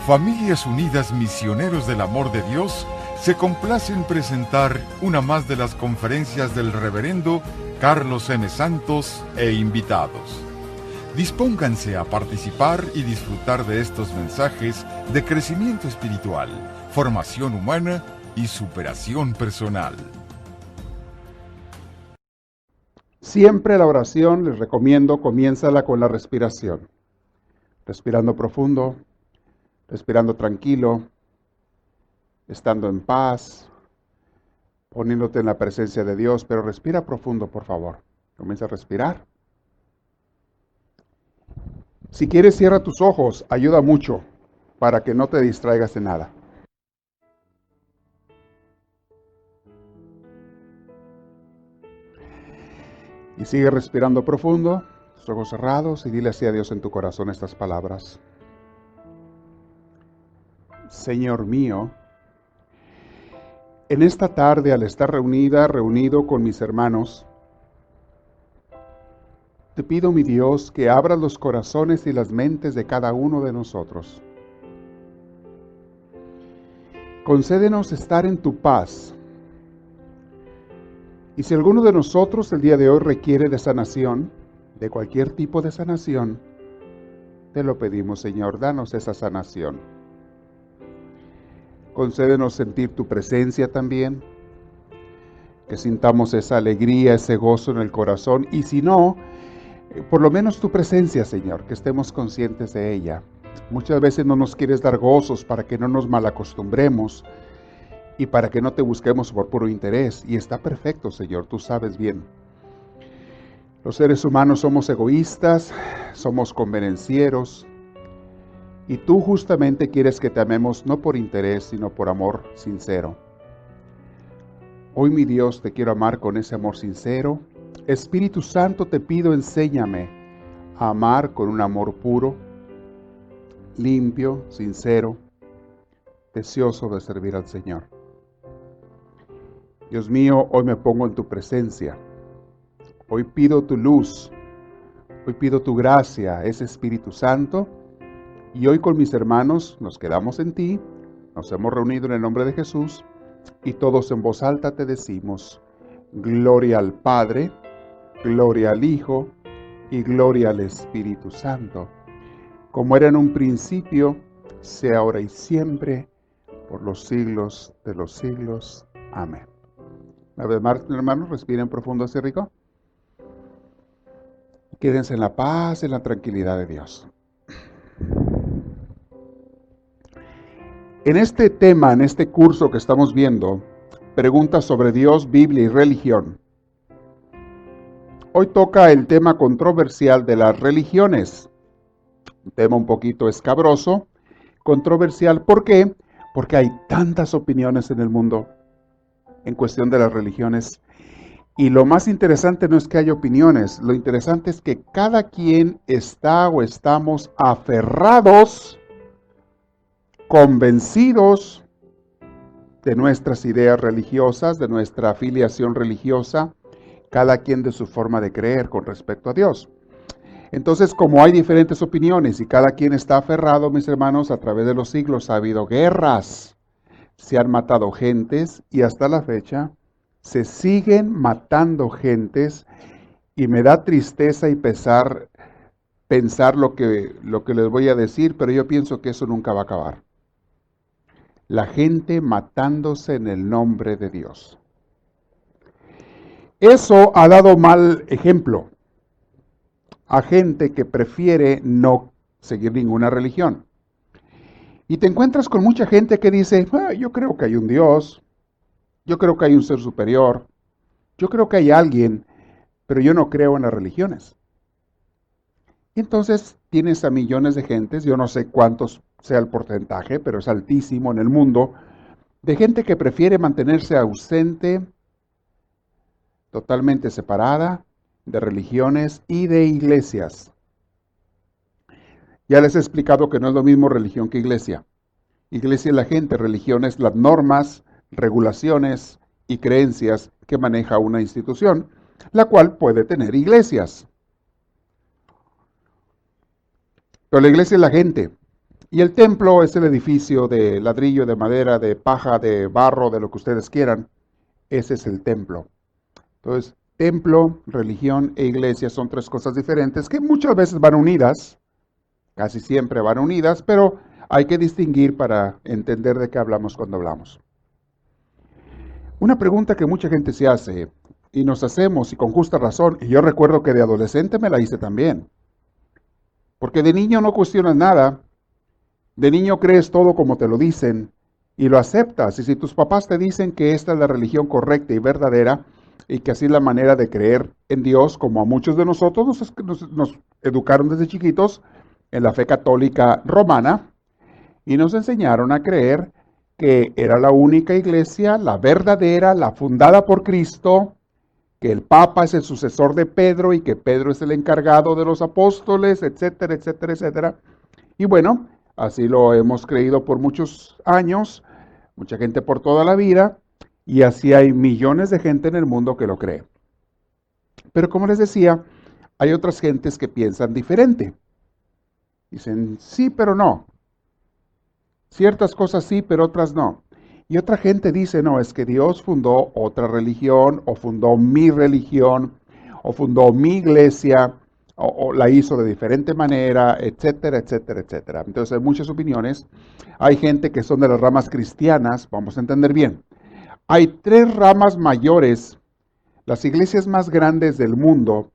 Familias Unidas Misioneros del Amor de Dios se complace en presentar una más de las conferencias del Reverendo Carlos M. Santos e invitados. Dispónganse a participar y disfrutar de estos mensajes de crecimiento espiritual, formación humana y superación personal. Siempre la oración, les recomiendo, comiénzala con la respiración. Respirando profundo, respirando tranquilo, estando en paz, poniéndote en la presencia de Dios, pero respira profundo, por favor. Comienza a respirar. Si quieres, cierra tus ojos, ayuda mucho para que no te distraigas de nada. Y sigue respirando profundo, tus ojos cerrados, y dile así a Dios en tu corazón estas palabras. Señor mío, en esta tarde al estar reunido con mis hermanos, te pido, mi Dios, que abras los corazones y las mentes de cada uno de nosotros. Concédenos estar en tu paz. Y si alguno de nosotros el día de hoy requiere de sanación, de cualquier tipo de sanación, te lo pedimos, Señor, danos esa sanación. Concédenos sentir tu presencia también, que sintamos esa alegría, ese gozo en el corazón, y si no, por lo menos tu presencia, Señor, que estemos conscientes de ella. Muchas veces no nos quieres dar gozos para que no nos malacostumbremos y para que no te busquemos por puro interés, y está perfecto, Señor, tú sabes bien. Los seres humanos somos egoístas, somos convenencieros, y tú justamente quieres que te amemos no por interés, sino por amor sincero. Hoy, mi Dios, te quiero amar con ese amor sincero. Espíritu Santo, te pido, enséñame a amar con un amor puro, limpio, sincero, deseoso de servir al Señor. Dios mío, hoy me pongo en tu presencia. Hoy pido tu luz, hoy pido tu gracia, ese Espíritu Santo. Y hoy con mis hermanos nos quedamos en ti, nos hemos reunido en el nombre de Jesús y todos en voz alta te decimos: gloria al Padre, gloria al Hijo y gloria al Espíritu Santo, como era en un principio, sea ahora y siempre, por los siglos de los siglos. Amén. Una vez más, hermanos, respiren profundo así rico. Quédense en la paz y en la tranquilidad de Dios. En este tema, en este curso que estamos viendo, preguntas sobre Dios, Biblia y religión. Hoy toca el tema controversial de las religiones. Un tema un poquito escabroso, controversial. ¿Por qué? Porque hay tantas opiniones en el mundo en cuestión de las religiones. Y lo más interesante no es que haya opiniones, lo interesante es que cada quien está o estamos aferrados, convencidos de nuestras ideas religiosas, de nuestra afiliación religiosa, cada quien de su forma de creer con respecto a Dios. Entonces, como hay diferentes opiniones y cada quien está aferrado, mis hermanos, a través de los siglos ha habido guerras, se han matado gentes y hasta la fecha se siguen matando gentes, y me da tristeza y pesar pensar lo que les voy a decir, pero yo pienso que eso nunca va a acabar. La gente matándose en el nombre de Dios. Eso ha dado mal ejemplo a gente que prefiere no seguir ninguna religión. Y te encuentras con mucha gente que dice: yo creo que hay un Dios, yo creo que hay un ser superior, yo creo que hay alguien, pero yo no creo en las religiones. Y entonces tienes a millones de gentes, yo no sé cuántos sea el porcentaje, pero es altísimo en el mundo, de gente que prefiere mantenerse ausente, totalmente separada de religiones y de iglesias. Ya les he explicado que no es lo mismo religión que iglesia. Iglesia es la gente, religión es las normas, regulaciones y creencias que maneja una institución, la cual puede tener iglesias. Pero la iglesia es la gente. Y el templo es el edificio de ladrillo, de madera, de paja, de barro, de lo que ustedes quieran. Ese es el templo. Entonces, templo, religión e iglesia son tres cosas diferentes que muchas veces van unidas, casi siempre van unidas, pero hay que distinguir para entender de qué hablamos cuando hablamos. Una pregunta que mucha gente se hace y nos hacemos y con justa razón, y yo recuerdo que de adolescente me la hice también, porque de niño no cuestionas nada, de niño crees todo como te lo dicen y lo aceptas, y si tus papás te dicen que esta es la religión correcta y verdadera, y que así es la manera de creer en Dios, como a muchos de nosotros nos educaron desde chiquitos en la fe católica romana, y nos enseñaron a creer que era la única iglesia, la verdadera, la fundada por Cristo, que el Papa es el sucesor de Pedro y que Pedro es el encargado de los apóstoles, etcétera, etcétera, etcétera. Y bueno, así lo hemos creído por muchos años, mucha gente por toda la vida, y así hay millones de gente en el mundo que lo cree. Pero como les decía, hay otras gentes que piensan diferente. Dicen, sí, pero no. Ciertas cosas sí, pero otras no. Y otra gente dice, no, es que Dios fundó otra religión, o fundó mi religión, o fundó mi iglesia, o la hizo de diferente manera, etcétera, etcétera, etcétera. Entonces hay muchas opiniones. Hay gente que son de las ramas cristianas, vamos a entender bien. Hay tres ramas mayores, las iglesias más grandes del mundo,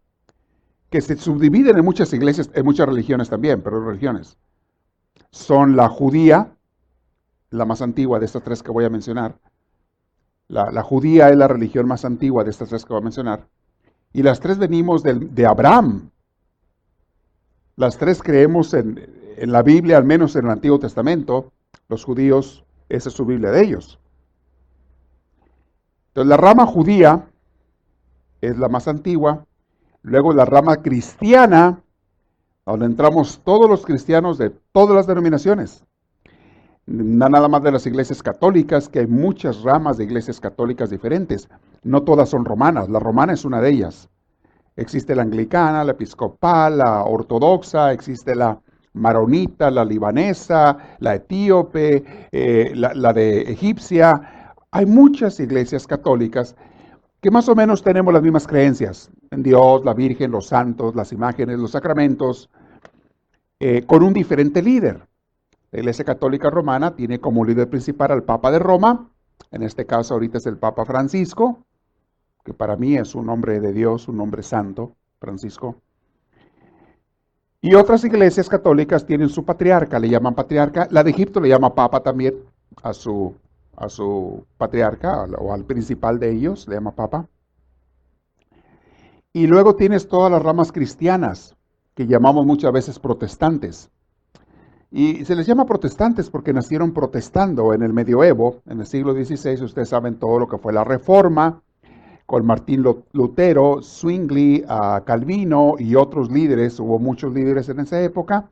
que se subdividen en muchas iglesias, en muchas religiones también, pero religiones. Son la judía, la más antigua de estas tres que voy a mencionar. La judía es la religión más antigua de estas tres que voy a mencionar. Y las tres venimos de Abraham. Las tres creemos en la Biblia, al menos en el Antiguo Testamento. Los judíos, esa es su Biblia de ellos. Entonces la rama judía es la más antigua. Luego la rama cristiana, donde entramos todos los cristianos de todas las denominaciones. Nada más de las iglesias católicas, que hay muchas ramas de iglesias católicas diferentes. No todas son romanas, la romana es una de ellas. Existe la anglicana, la episcopal, la ortodoxa, existe la maronita, la libanesa, la etíope, la de egipcia. Hay muchas iglesias católicas que más o menos tenemos las mismas creencias en Dios, la Virgen, los santos, las imágenes, los sacramentos, con un diferente líder. La Iglesia Católica Romana tiene como líder principal al Papa de Roma, en este caso ahorita es el Papa Francisco, que para mí es un hombre de Dios, un hombre santo, Francisco. Y otras iglesias católicas tienen su patriarca, le llaman patriarca. La de Egipto le llama papa también a su patriarca o al principal de ellos, le llama papa. Y luego tienes todas las ramas cristianas, que llamamos muchas veces protestantes. Y se les llama protestantes porque nacieron protestando en el medioevo, en el siglo XVI. Ustedes saben todo lo que fue la Reforma, con Martín Lutero, Zwingli, Calvino y otros líderes. Hubo muchos líderes en esa época,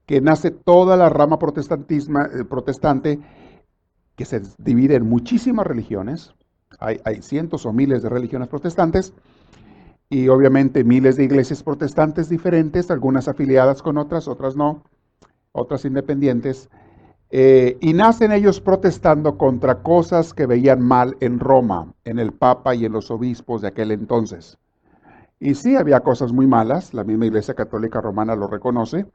que nace toda la rama protestante, que se divide en muchísimas religiones. Hay cientos o miles de religiones protestantes, y obviamente miles de iglesias protestantes diferentes, algunas afiliadas con otras, otras no, otras independientes, y nacen ellos protestando contra cosas que veían mal en Roma, en el Papa y en los obispos de aquel entonces. Y sí, había cosas muy malas, la misma Iglesia Católica Romana lo reconoce,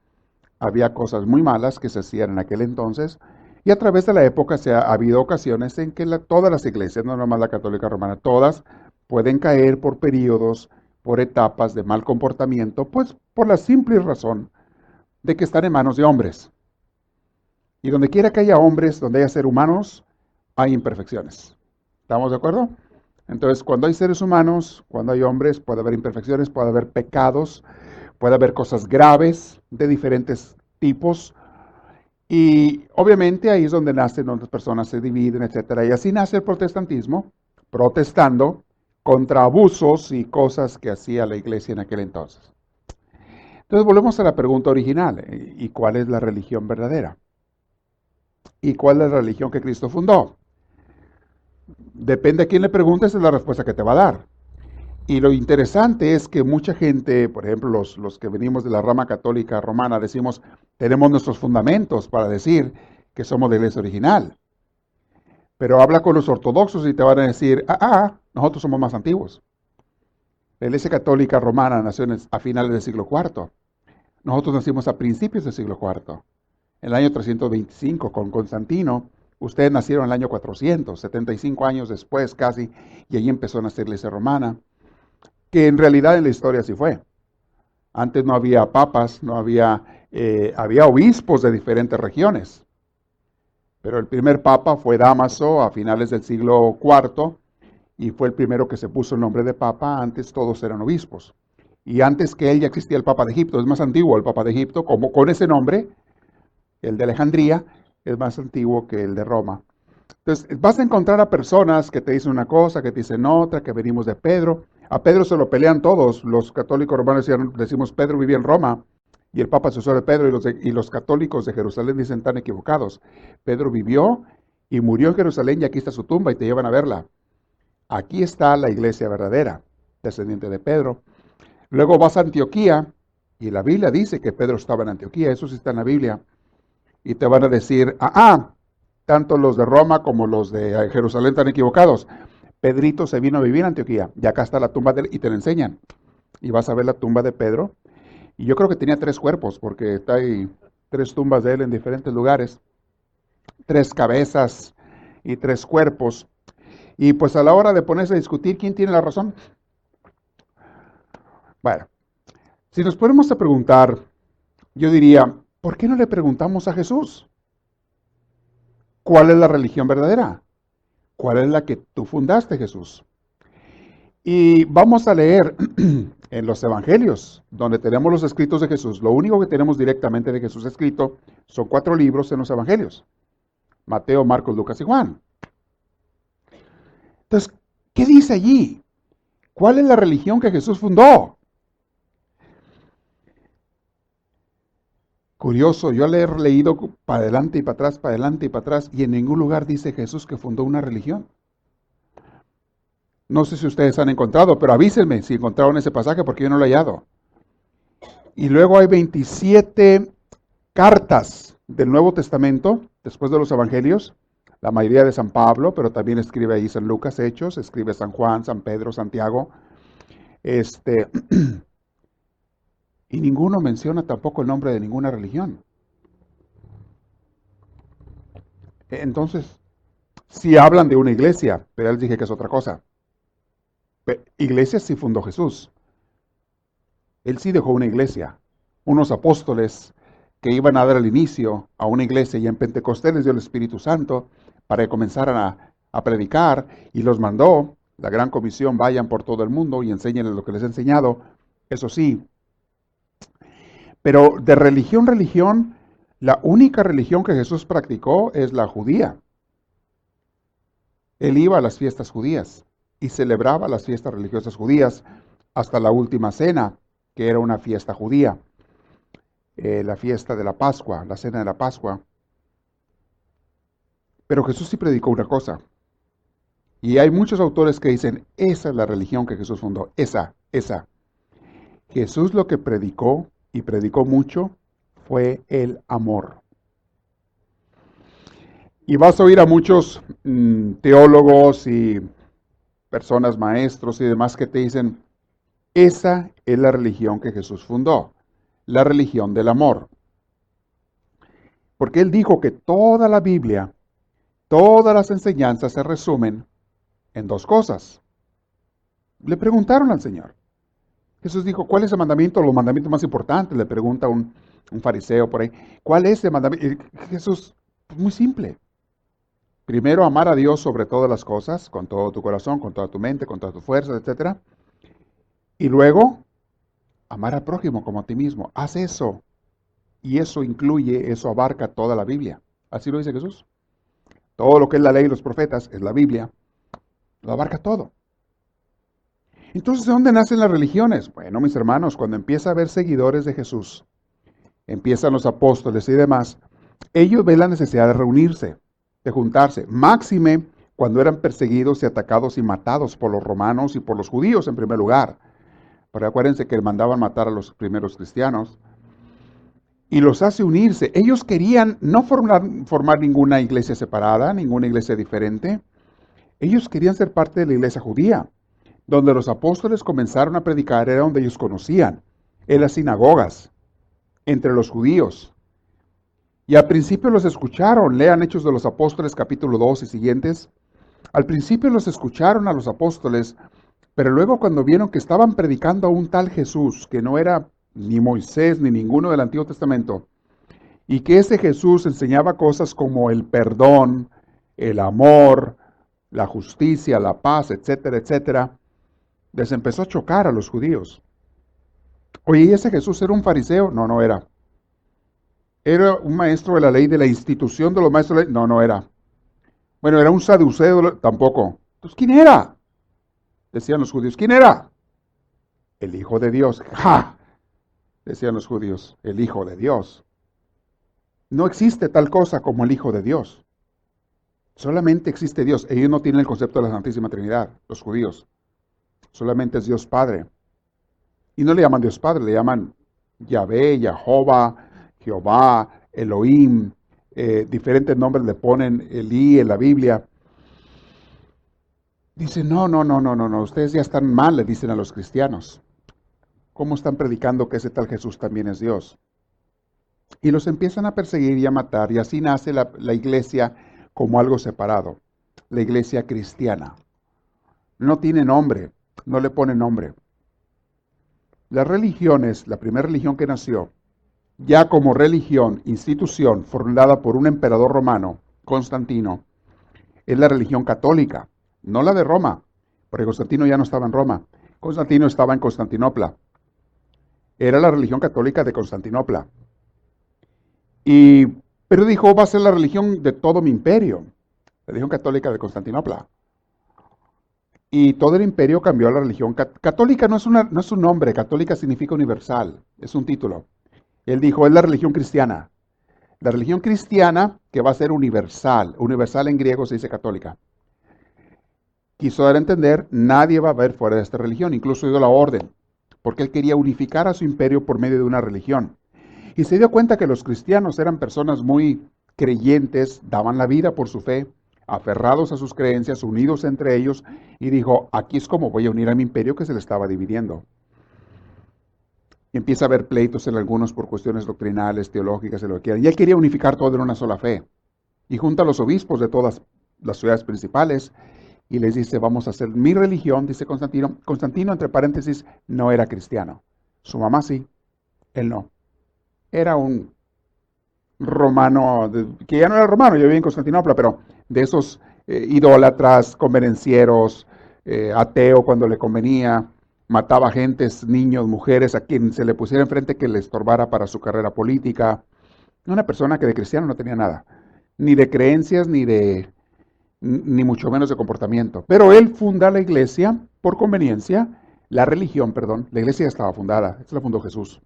había cosas muy malas que se hacían en aquel entonces, y a través de la época ha habido ocasiones en que todas las iglesias, no nomás la Católica Romana, todas pueden caer por periodos, por etapas de mal comportamiento, pues por la simple razón de que están en manos de hombres. Y donde quiera que haya hombres, donde haya seres humanos, hay imperfecciones. ¿Estamos de acuerdo? Entonces, cuando hay seres humanos, cuando hay hombres, puede haber imperfecciones, puede haber pecados, puede haber cosas graves de diferentes tipos. Y obviamente ahí es donde nacen, donde las personas se dividen, etcétera. Y así nace el protestantismo, protestando contra abusos y cosas que hacía la iglesia en aquel entonces. Entonces volvemos a la pregunta original. ¿Y cuál es la religión verdadera? ¿Y cuál es la religión que Cristo fundó? Depende a quién le preguntes, es la respuesta que te va a dar. Y lo interesante es que mucha gente, por ejemplo, los que venimos de la rama católica romana, decimos, tenemos nuestros fundamentos para decir que somos de la iglesia original. Pero habla con los ortodoxos y te van a decir, nosotros somos más antiguos. La iglesia católica romana nació a finales del siglo IV. Nosotros nacimos a principios del siglo IV. En el año 325 con Constantino. Ustedes nacieron en el año 400, 75 años después casi, y ahí empezó a nacer la iglesia romana, que en realidad en la historia sí fue. Antes no había papas, no había, había obispos de diferentes regiones. Pero el primer papa fue Dámaso a finales del siglo IV, y fue el primero que se puso el nombre de papa. Antes todos eran obispos. Y antes que él ya existía el papa de Egipto, es más antiguo el papa de Egipto, como con ese nombre, el de Alejandría, es más antiguo que el de Roma. Entonces, vas a encontrar a personas que te dicen una cosa, que te dicen otra, que venimos de Pedro. A Pedro se lo pelean todos. Los católicos romanos decimos Pedro vivía en Roma, y el Papa sucesor de Pedro, y los católicos de Jerusalén dicen tan equivocados. Pedro vivió y murió en Jerusalén, y aquí está su tumba, y te llevan a verla. Aquí está la iglesia verdadera, descendiente de Pedro. Luego vas a Antioquía, y la Biblia dice que Pedro estaba en Antioquía, eso sí está en la Biblia. Y te van a decir, tanto los de Roma como los de Jerusalén están equivocados. Pedrito se vino a vivir en Antioquía, y acá está la tumba de él, y te la enseñan. Y vas a ver la tumba de Pedro. Y yo creo que tenía 3 cuerpos, porque hay 3 tumbas de él en diferentes lugares. 3 cabezas y 3 cuerpos. Y pues a la hora de ponerse a discutir, ¿quién tiene la razón? Bueno, si nos ponemos a preguntar, yo diría, ¿por qué no le preguntamos a Jesús? ¿Cuál es la religión verdadera? ¿Cuál es la que tú fundaste, Jesús? Y vamos a leer en los evangelios, donde tenemos los escritos de Jesús. Lo único que tenemos directamente de Jesús escrito son 4 libros en los evangelios: Mateo, Marcos, Lucas y Juan. Entonces, ¿qué dice allí? ¿Cuál es la religión que Jesús fundó? Curioso, yo le he leído para adelante y para atrás, para adelante y para atrás, y en ningún lugar dice Jesús que fundó una religión. No sé si ustedes han encontrado, pero avísenme si encontraron ese pasaje, porque yo no lo he hallado. Y luego hay 27 cartas del Nuevo Testamento, después de los Evangelios, la mayoría de San Pablo, pero también escribe ahí San Lucas, Hechos, escribe San Juan, San Pedro, Santiago. Y ninguno menciona tampoco el nombre de ninguna religión. Entonces, sí hablan de una iglesia, pero él dije que es otra cosa. Iglesia sí fundó Jesús. Él sí dejó una iglesia, unos apóstoles que iban a dar el inicio a una iglesia, y en Pentecostés les dio el Espíritu Santo para que comenzaran a predicar, y los mandó, la gran comisión, vayan por todo el mundo y enséñenles lo que les he enseñado. Eso sí, pero de religión, la única religión que Jesús practicó es la judía. Él iba a las fiestas judías y celebraba las fiestas religiosas judías hasta la última cena, que era una fiesta judía, la fiesta de la Pascua, la cena de la Pascua. Pero Jesús sí predicó una cosa, y hay muchos autores que dicen, esa es la religión que Jesús fundó, esa. Jesús lo que predicó, y predicó mucho, fue el amor. Y vas a oír a muchos teólogos y personas, maestros y demás, que te dicen, esa es la religión que Jesús fundó, la religión del amor. Porque él dijo que toda la Biblia, todas las enseñanzas se resumen en 2 cosas. Le preguntaron al Señor. Jesús dijo, ¿cuál es el mandamiento? Los mandamientos más importantes, le pregunta un fariseo por ahí. ¿Cuál es el mandamiento? Y Jesús, pues muy simple. Primero, amar a Dios sobre todas las cosas, con todo tu corazón, con toda tu mente, con todas tus fuerzas, etc. Y luego, amar al prójimo como a ti mismo. Haz eso. Y eso incluye, eso abarca toda la Biblia. Así lo dice Jesús. Todo lo que es la ley y los profetas es la Biblia. Lo abarca todo. Entonces, ¿de dónde nacen las religiones? Bueno, mis hermanos, cuando empieza a haber seguidores de Jesús, empiezan los apóstoles y demás, ellos ven la necesidad de reunirse, de juntarse. Máxime cuando eran perseguidos y atacados y matados por los romanos y por los judíos en primer lugar. Pero acuérdense que mandaban matar a los primeros cristianos. Y los hace unirse. Ellos querían no formar ninguna iglesia separada, ninguna iglesia diferente. Ellos querían ser parte de la iglesia judía. Donde los apóstoles comenzaron a predicar era donde ellos conocían, en las sinagogas, entre los judíos. Y al principio los escucharon, lean Hechos de los Apóstoles capítulo 2 y siguientes. Al principio los escucharon a los apóstoles, pero luego cuando vieron que estaban predicando a un tal Jesús, que no era ni Moisés ni ninguno del Antiguo Testamento, y que ese Jesús enseñaba cosas como el perdón, el amor, la justicia, la paz, etcétera, etcétera, les empezó a chocar a los judíos. Oye, ¿y ese Jesús era un fariseo? No, no era. ¿Era un maestro de la ley, de la institución de los maestros de la ley? No, no era. Bueno, ¿era un saduceo? Tampoco. Entonces, ¿quién era? Decían los judíos. ¿Quién era? El Hijo de Dios. ¡Ja! Decían los judíos. El Hijo de Dios. No existe tal cosa como el Hijo de Dios. Solamente existe Dios. Ellos no tienen el concepto de la Santísima Trinidad, los judíos. Solamente es Dios Padre. Y no le llaman Dios Padre, le llaman Yahvé, Jehová, Jehová, Elohim. Diferentes nombres le ponen Elí en la Biblia. Dicen, no, ustedes ya están mal, le dicen a los cristianos. ¿Cómo están predicando que ese tal Jesús también es Dios? Y los empiezan a perseguir y a matar, y así nace la iglesia como algo separado, la iglesia cristiana. No tiene nombre, no le pone nombre. Las religiones, la primera religión que nació, ya como religión, institución, fundada por un emperador romano, Constantino, es la religión católica, no la de Roma, porque Constantino ya no estaba en Roma, Constantino estaba en Constantinopla. Era la religión católica de Constantinopla. Pero dijo, va a ser la religión de todo mi imperio, la religión católica de Constantinopla. Y todo el imperio cambió a la religión católica. No es un nombre, católica significa universal, es un título. Él dijo, es la religión cristiana. La religión cristiana que va a ser universal. Universal en griego se dice católica. Quiso dar a entender, nadie va a haber fuera de esta religión, incluso dio la orden, porque él quería unificar a su imperio por medio de una religión. Y se dio cuenta que los cristianos eran personas muy creyentes, daban la vida por su fe, aferrados a sus creencias, unidos entre ellos, y dijo, aquí es como voy a unir a mi imperio que se le estaba dividiendo. Y empieza a haber pleitos en algunos por cuestiones doctrinales, teológicas, y lo que quieran. Y él quería unificar todo en una sola fe. Y junta a los obispos de todas las ciudades principales y les dice, vamos a hacer mi religión, dice Constantino. Constantino, entre paréntesis, no era cristiano. Su mamá sí, él no. Era un romano, que ya no era romano, yo vivía en Constantinopla, pero de esos idólatras, convenencieros, ateo cuando le convenía, mataba gentes, niños, mujeres, a quien se le pusiera enfrente que le estorbara para su carrera política. Una persona que de cristiano no tenía nada, ni de creencias, ni mucho menos de comportamiento. Pero él funda la iglesia por conveniencia, la religión, perdón, la iglesia ya estaba fundada, esta la fundó Jesús.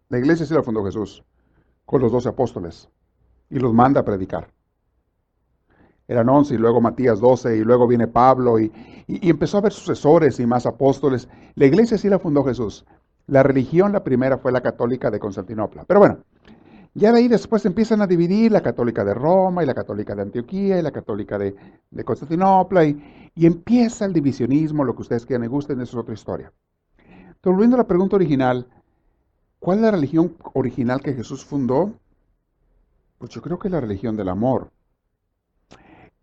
La iglesia sí la fundó Jesús, con los 12 apóstoles, y los manda a predicar. Eran 11, y luego Matías 12, y luego viene Pablo, y empezó a haber sucesores y más apóstoles. La iglesia sí la fundó Jesús. La religión, la primera, fue la católica de Constantinopla. Pero bueno, ya de ahí después empiezan a dividir la católica de Roma, y la católica de Antioquía, y la católica de Constantinopla, y empieza el divisionismo, lo que ustedes quieran y gusten, eso es otra historia. Entonces, volviendo a la pregunta original, ¿cuál es la religión original que Jesús fundó? Pues yo creo que es la religión del amor.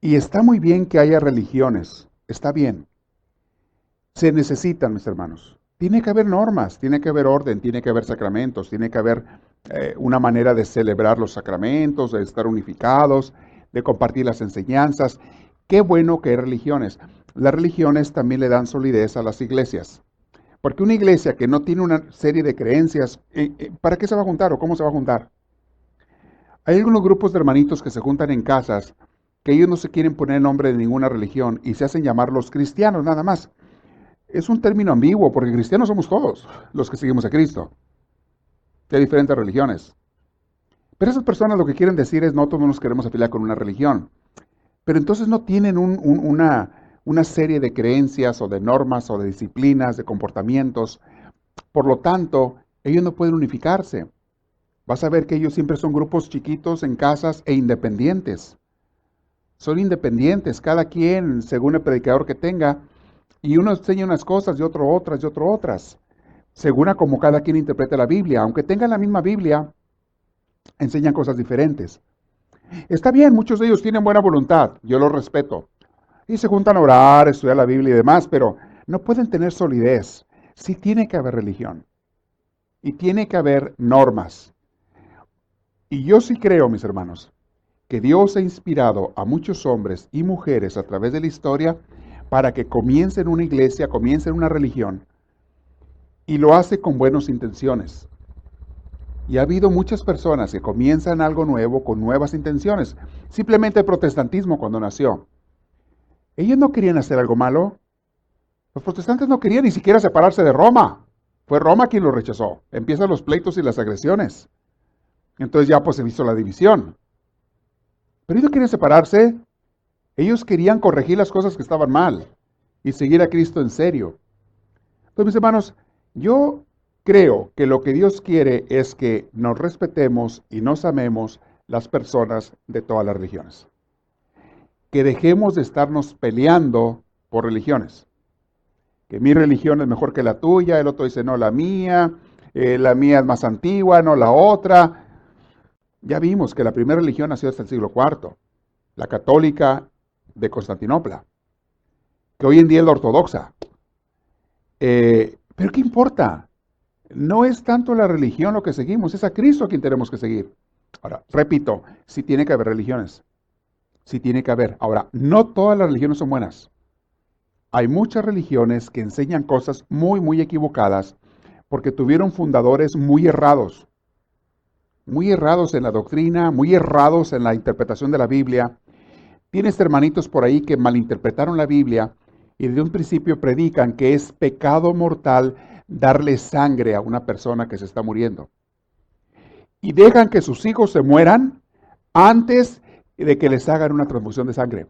Y está muy bien que haya religiones, está bien. Se necesitan, mis hermanos. Tiene que haber normas, tiene que haber orden, tiene que haber sacramentos, tiene que haber una manera de celebrar los sacramentos, de estar unificados, de compartir las enseñanzas. Qué bueno que hay religiones. Las religiones también le dan solidez a las iglesias. Porque una iglesia que no tiene una serie de creencias, ¿para qué se va a juntar o cómo se va a juntar? Hay algunos grupos de hermanitos que se juntan en casas, que ellos no se quieren poner nombre de ninguna religión y se hacen llamar los cristianos nada más. Es un término ambiguo porque cristianos somos todos los que seguimos a Cristo, de diferentes religiones. Pero esas personas lo que quieren decir es no todos nos queremos afiliar con una religión. pero entonces no tienen una serie de creencias o de normas o de disciplinas, de comportamientos. Por lo tanto, ellos no pueden unificarse. Vas a ver que ellos siempre son grupos chiquitos en casas e independientes. Son independientes, cada quien según el predicador que tenga, y uno enseña unas cosas y otro otras y otro otras, según a como cada quien interprete la Biblia. Aunque tengan la misma Biblia, enseñan cosas diferentes. Está bien, muchos de ellos tienen buena voluntad, yo lo respeto, y se juntan a orar, estudiar la Biblia y demás, pero no pueden tener solidez. Sí tiene que haber religión, y tiene que haber normas. Y yo sí creo, mis hermanos, que Dios ha inspirado a muchos hombres y mujeres a través de la historia para que comiencen una iglesia, comiencen una religión, y lo hace con buenas intenciones. Y ha habido muchas personas que comienzan algo nuevo con nuevas intenciones. Simplemente el protestantismo cuando nació. Ellos no querían hacer algo malo. Los protestantes no querían ni siquiera separarse de Roma. Fue Roma quien lo rechazó. Empiezan los pleitos y las agresiones. Entonces ya pues se hizo la división. Pero ellos no querían separarse. Ellos querían corregir las cosas que estaban mal y seguir a Cristo en serio. Entonces, mis hermanos, yo creo que lo que Dios quiere es que nos respetemos y nos amemos las personas de todas las religiones. Que dejemos de estarnos peleando por religiones. Que mi religión es mejor que la tuya, el otro dice no, la mía es más antigua, no la otra. Ya vimos que la primera religión nació hasta el siglo IV, la católica de Constantinopla, que hoy en día es la ortodoxa. Pero ¿qué importa? No es tanto la religión lo que seguimos, es a Cristo a quien tenemos que seguir. Ahora, repito, sí tiene que haber religiones. Sí tiene que haber. Ahora, no todas las religiones son buenas. Hay muchas religiones que enseñan cosas muy, muy equivocadas porque tuvieron fundadores muy errados en la doctrina, muy errados en la interpretación de la Biblia. Tienes hermanitos por ahí que malinterpretaron la Biblia y desde un principio predican que es pecado mortal darle sangre a una persona que se está muriendo. Y dejan que sus hijos se mueran antes de que les hagan una transfusión de sangre.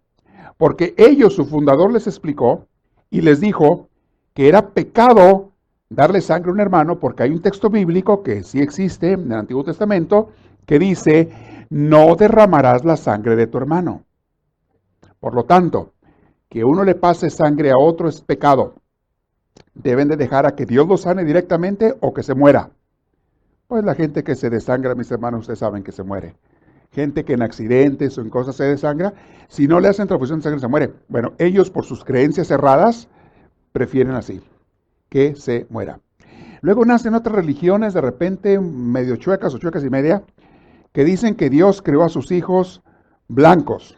Porque ellos, su fundador, les explicó y les dijo que era pecado darle sangre a un hermano porque hay un texto bíblico que sí existe en el Antiguo Testamento que dice, no derramarás la sangre de tu hermano. Por lo tanto, que uno le pase sangre a otro es pecado. Deben de dejar a que Dios lo sane directamente o que se muera. Pues la gente que se desangra, mis hermanos, ustedes saben que se muere. Gente que en accidentes o en cosas se desangra, si no le hacen transfusión de sangre se muere. Bueno, ellos por sus creencias erradas prefieren así, que se muera. Luego nacen otras religiones de repente medio chuecas o chuecas y media, que dicen que Dios creó a sus hijos blancos.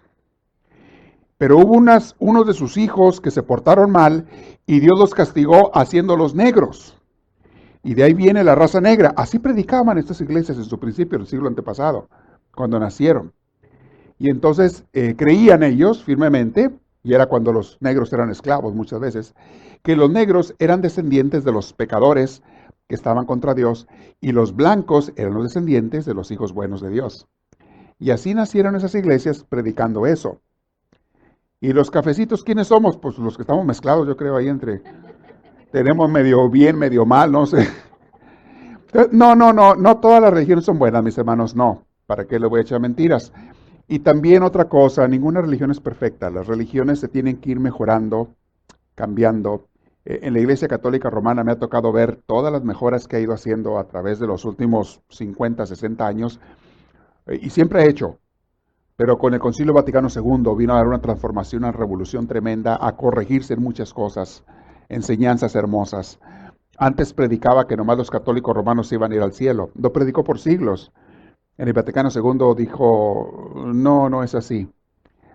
Pero hubo unos de sus hijos que se portaron mal y Dios los castigó haciéndolos negros. Y de ahí viene la raza negra. Así predicaban estas iglesias en su principio, en el siglo antepasado, cuando nacieron. Y entonces creían ellos firmemente, y era cuando los negros eran esclavos muchas veces, que los negros eran descendientes de los pecadores que estaban contra Dios, y los blancos eran los descendientes de los hijos buenos de Dios. Y así nacieron esas iglesias predicando eso. ¿Y los cafecitos quiénes somos? Pues los que estamos mezclados, yo creo, ahí entre... Tenemos medio bien, medio mal, no sé. No todas las religiones son buenas, mis hermanos, no. ¿Para qué le voy a echar mentiras? Y también otra cosa, ninguna religión es perfecta. Las religiones se tienen que ir mejorando, cambiando. En la Iglesia Católica Romana me ha tocado ver todas las mejoras que ha ido haciendo a través de los últimos 50, 60 años. Y siempre ha hecho. Pero con el Concilio Vaticano II vino a dar una transformación, una revolución tremenda, a corregirse en muchas cosas, enseñanzas hermosas. Antes predicaba que nomás los católicos romanos se iban a ir al cielo. Lo predicó por siglos. En el Vaticano II dijo, no es así.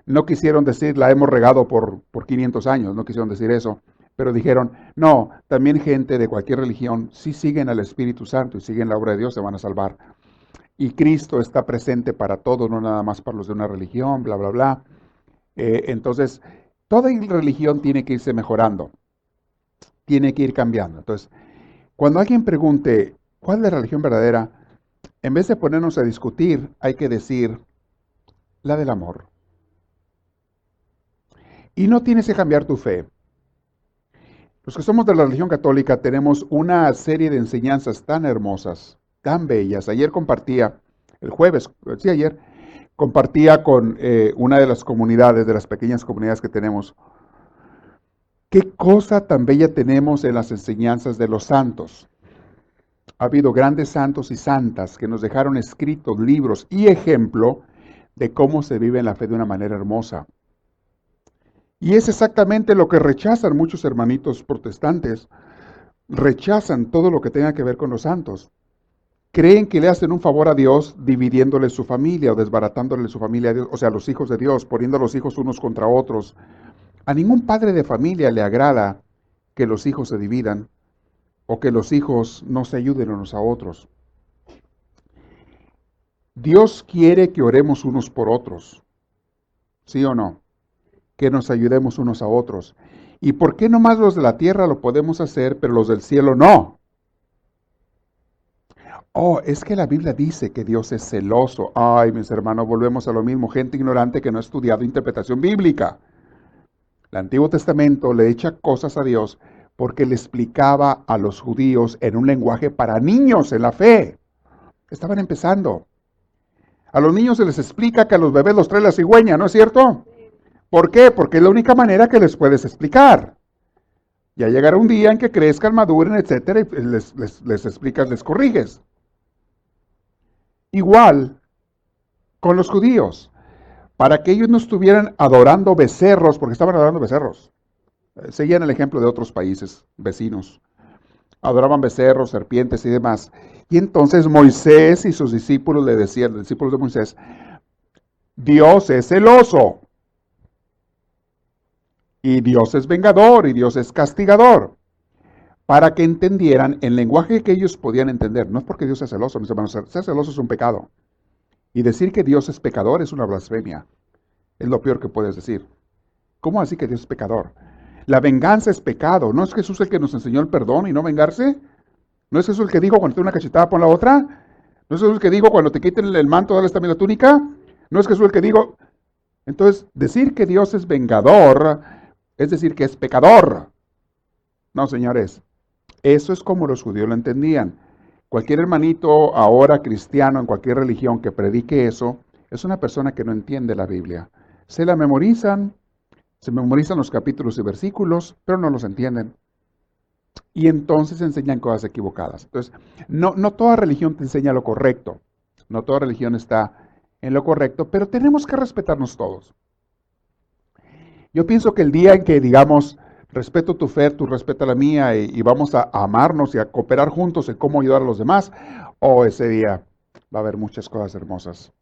No quisieron decir, la hemos regado por 500 años, no quisieron decir eso. Pero dijeron, no, también gente de cualquier religión, si siguen al Espíritu Santo y siguen la obra de Dios, se van a salvar. Y Cristo está presente para todos, no nada más para los de una religión, bla, bla, bla. Entonces, toda religión tiene que irse mejorando, tiene que ir cambiando. Entonces, cuando alguien pregunte, ¿cuál es la religión verdadera? En vez de ponernos a discutir, hay que decir, la del amor. Y no tienes que cambiar tu fe. Los que somos de la religión católica tenemos una serie de enseñanzas tan hermosas, tan bellas. Ayer compartía, el jueves, sí, ayer, compartía con una de las comunidades, de las pequeñas comunidades que tenemos. ¿Qué cosa tan bella tenemos en las enseñanzas de los santos? Ha habido grandes santos y santas que nos dejaron escritos libros y ejemplo de cómo se vive en la fe de una manera hermosa. Y es exactamente lo que rechazan muchos hermanitos protestantes. Rechazan todo lo que tenga que ver con los santos. Creen que le hacen un favor a Dios dividiéndole su familia o desbaratándole su familia a Dios, o sea, los hijos de Dios, poniendo a los hijos unos contra otros. A ningún padre de familia le agrada que los hijos se dividan o que los hijos no se ayuden unos a otros. Dios quiere que oremos unos por otros, ¿sí o no? Que nos ayudemos unos a otros. ¿Y por qué nomás los de la tierra lo podemos hacer, pero los del cielo no? Oh, es que la Biblia dice que Dios es celoso. Ay, mis hermanos, volvemos a lo mismo. Gente ignorante que no ha estudiado interpretación bíblica. El Antiguo Testamento le echa cosas a Dios porque le explicaba a los judíos en un lenguaje para niños en la fe. Estaban empezando. A los niños se les explica que a los bebés los trae la cigüeña, ¿no es cierto? ¿Por qué? Porque es la única manera que les puedes explicar. Ya llegará un día en que crezcan, maduren, etcétera, y les explicas, les corriges. Igual con los judíos, para que ellos no estuvieran adorando becerros, porque estaban adorando becerros. Seguían el ejemplo de otros países vecinos. Adoraban becerros, serpientes y demás. Y entonces Moisés y sus discípulos le decían, los discípulos de Moisés, Dios es celoso. Y Dios es vengador y Dios es castigador. Para que entendieran el lenguaje que ellos podían entender. No es porque Dios sea celoso, mis hermanos. Ser celoso es un pecado. Y decir que Dios es pecador es una blasfemia. Es lo peor que puedes decir. ¿Cómo así que Dios es pecador? La venganza es pecado. ¿No es Jesús el que nos enseñó el perdón y no vengarse? ¿No es Jesús el que dijo cuando te una cachetada pon la otra? ¿No es Jesús el que dijo cuando te quiten el manto dale también la túnica? ¿No es Jesús el que dijo? Entonces, decir que Dios es vengador es decir que es pecador. No, señores. Eso es como los judíos lo entendían. Cualquier hermanito ahora cristiano en cualquier religión que predique eso, es una persona que no entiende la Biblia. Se memorizan los capítulos y versículos, pero no los entienden. Y entonces enseñan cosas equivocadas. Entonces, no toda religión te enseña lo correcto. No toda religión está en lo correcto, pero tenemos que respetarnos todos. Yo pienso que el día en que digamos, respeto tu fe, tú respeta la mía y vamos a amarnos y a cooperar juntos en cómo ayudar a los demás, ese día va a haber muchas cosas hermosas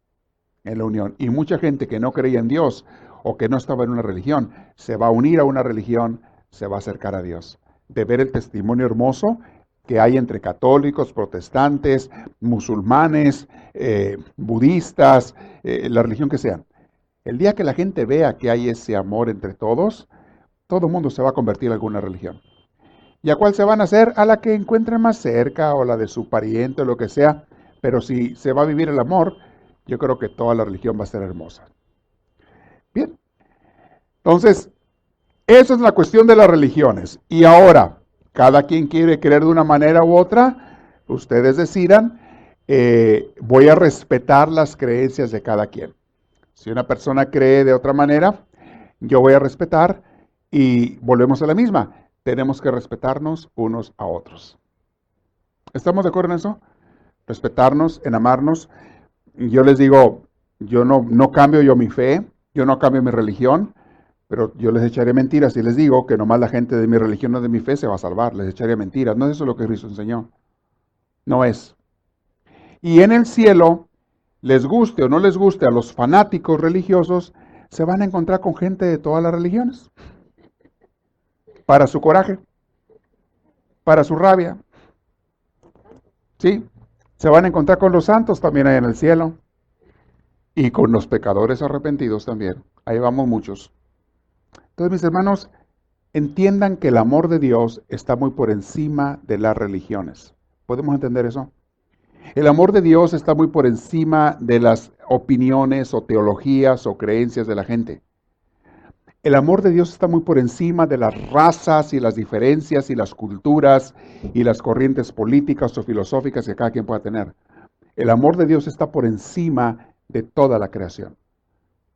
en la unión. Y mucha gente que no creía en Dios o que no estaba en una religión, se va a unir a una religión, se va a acercar a Dios. De ver el testimonio hermoso que hay entre católicos, protestantes, musulmanes, budistas, la religión que sean. El día que la gente vea que hay ese amor entre todos, todo el mundo se va a convertir en alguna religión. ¿Y a cuál se van a hacer? A la que encuentren más cerca o la de su pariente o lo que sea. Pero si se va a vivir el amor, yo creo que toda la religión va a ser hermosa. Bien. Entonces, esa es la cuestión de las religiones. Y ahora, cada quien quiere creer de una manera u otra, ustedes decidan, voy a respetar las creencias de cada quien. Si una persona cree de otra manera, yo voy a respetar y volvemos a la misma. Tenemos que respetarnos unos a otros. ¿Estamos de acuerdo en eso? Respetarnos, en amarnos. Yo les digo, yo no cambio yo mi fe, yo no cambio mi religión, pero yo les echaré mentiras si les digo que nomás la gente de mi religión o de mi fe se va a salvar. Les echaré mentiras. No es eso lo que Cristo enseñó. No es. Y en el cielo, les guste o no les guste a los fanáticos religiosos, se van a encontrar con gente de todas las religiones. Para su coraje, para su rabia. ¿Sí? Se van a encontrar con los santos también ahí en el cielo. Y con los pecadores arrepentidos también. Ahí vamos muchos. Entonces, mis hermanos, entiendan que el amor de Dios está muy por encima de las religiones. ¿Podemos entender eso? El amor de Dios está muy por encima de las opiniones o teologías o creencias de la gente. El amor de Dios está muy por encima de las razas y las diferencias y las culturas y las corrientes políticas o filosóficas que cada quien pueda tener. El amor de Dios está por encima de toda la creación.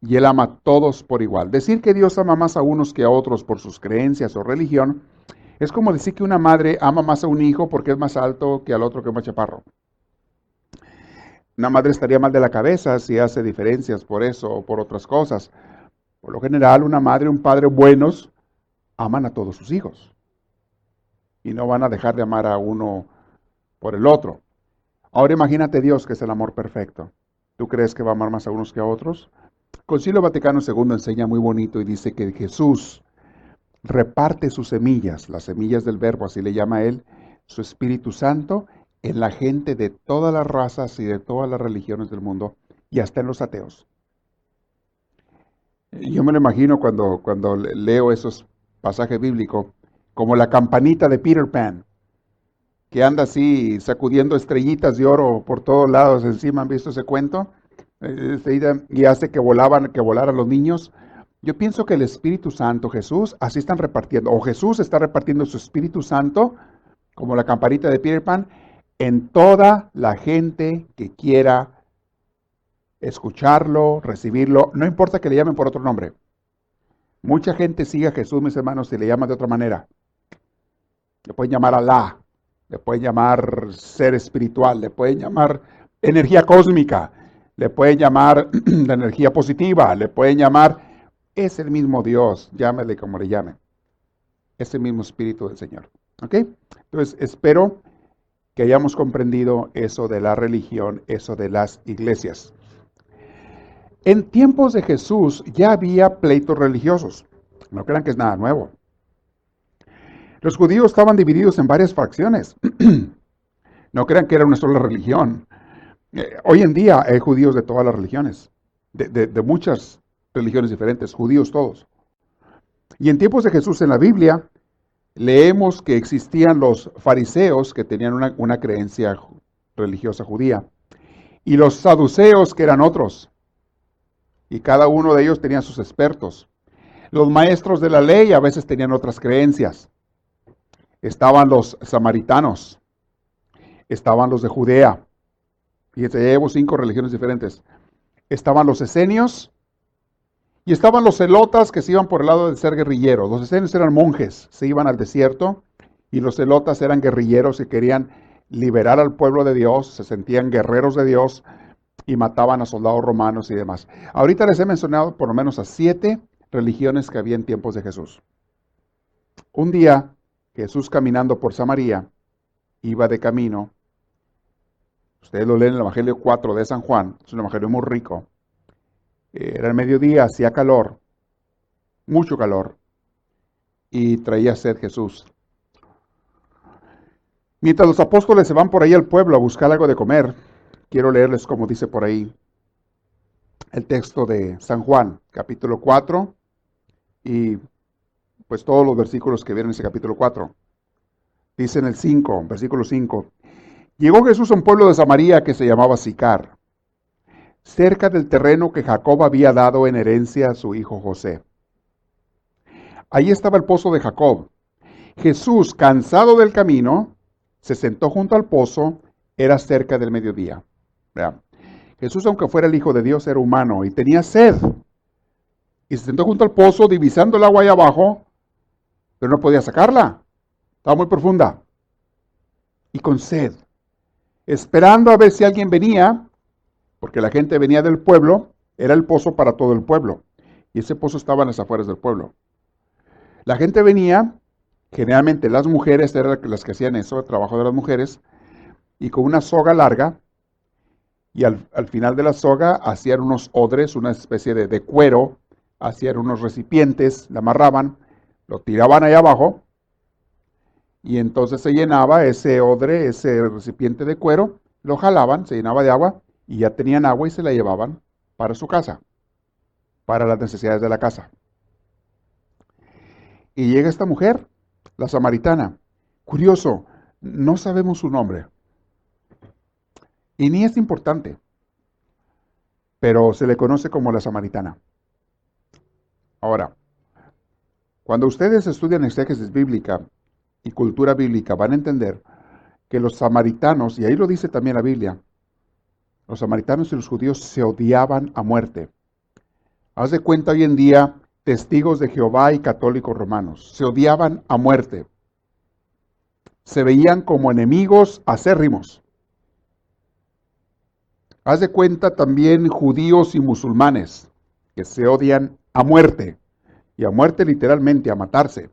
Y Él ama a todos por igual. Decir que Dios ama más a unos que a otros por sus creencias o religión es como decir que una madre ama más a un hijo porque es más alto que al otro que es más chaparro. Una madre estaría mal de la cabeza si hace diferencias por eso o por otras cosas. Por lo general, una madre y un padre buenos aman a todos sus hijos y no van a dejar de amar a uno por el otro. Ahora imagínate Dios, que es el amor perfecto. ¿Tú crees que va a amar más a unos que a otros? Concilio Vaticano II enseña muy bonito y dice que Jesús reparte sus semillas, las semillas del verbo, así le llama él, su Espíritu Santo, en la gente de todas las razas y de todas las religiones del mundo, y hasta en los ateos. Yo me lo imagino cuando leo esos pasajes bíblicos, como la campanita de Peter Pan, que anda así sacudiendo estrellitas de oro por todos lados encima. ¿Han visto ese cuento? Y hace que volaran los niños. Yo pienso que el Espíritu Santo, Jesús, así están repartiendo, o Jesús está repartiendo su Espíritu Santo, como la campanita de Peter Pan, en toda la gente que quiera escucharlo, recibirlo, no importa que le llamen por otro nombre. Mucha gente sigue a Jesús, mis hermanos, y le llama de otra manera. Le pueden llamar Alá, le pueden llamar ser espiritual, le pueden llamar energía cósmica, le pueden llamar la energía positiva, le pueden llamar, es el mismo Dios, llámele como le llamen. Es el mismo Espíritu del Señor. ¿Ok? Entonces, espero que hayamos comprendido eso de la religión, eso de las iglesias. En tiempos de Jesús ya había pleitos religiosos. No crean que es nada nuevo. Los judíos estaban divididos en varias facciones. No crean que era una sola religión. Hoy en día hay judíos de todas las religiones, de muchas religiones diferentes, judíos todos. Y en tiempos de Jesús en la Biblia, leemos que existían los fariseos que tenían una creencia religiosa judía, y los saduceos que eran otros, y cada uno de ellos tenía sus expertos. Los maestros de la ley a veces tenían otras creencias. Estaban los samaritanos, estaban los de Judea. Fíjense, ya llevo 5 religiones diferentes. Estaban los esenios y estaban los celotas que se iban por el lado de ser guerrilleros. Los esenios eran monjes, se iban al desierto, y los celotas eran guerrilleros y querían liberar al pueblo de Dios, se sentían guerreros de Dios y mataban a soldados romanos y demás. Ahorita les he mencionado por lo menos a 7 religiones que había en tiempos de Jesús. Un día, Jesús caminando por Samaria, iba de camino. Ustedes lo leen en el Evangelio 4 de San Juan, es un evangelio muy rico. Era el mediodía, hacía calor, mucho calor, y traía sed Jesús. Mientras los apóstoles se van por ahí al pueblo a buscar algo de comer, quiero leerles como dice por ahí el texto de San Juan, capítulo 4, y pues todos los versículos que vienen en ese capítulo 4. Dice en el 5, versículo 5, llegó Jesús a un pueblo de Samaria que se llamaba Sicar, cerca del terreno que Jacob había dado en herencia a su hijo José. Ahí estaba el pozo de Jacob. Jesús, cansado del camino, se sentó junto al pozo, era cerca del mediodía. Vean, Jesús, aunque fuera el Hijo de Dios, era humano y tenía sed. Y se sentó junto al pozo, divisando el agua ahí abajo, pero no podía sacarla. Estaba muy profunda. Y con sed, esperando a ver si alguien venía, porque la gente venía del pueblo, era el pozo para todo el pueblo. Y ese pozo estaba en las afueras del pueblo. La gente venía, generalmente las mujeres eran las que hacían eso, el trabajo de las mujeres, y con una soga larga, y al final de la soga hacían unos odres, una especie de cuero, hacían unos recipientes, la amarraban, lo tiraban ahí abajo, y entonces se llenaba ese odre, ese recipiente de cuero, lo jalaban, se llenaba de agua, y ya tenían agua y se la llevaban para su casa, para las necesidades de la casa. Y llega esta mujer, la samaritana. Curioso, no sabemos su nombre. Y ni es importante, pero se le conoce como la samaritana. Ahora, Cuando ustedes estudian exégesis bíblica y cultura bíblica, van a entender que los samaritanos, y ahí lo dice también la Biblia, los samaritanos y los judíos se odiaban a muerte. Haz de cuenta hoy en día, testigos de Jehová y católicos romanos, se odiaban a muerte. Se veían como enemigos acérrimos. Haz de cuenta también judíos y musulmanes, que se odian a muerte, y a muerte literalmente, a matarse.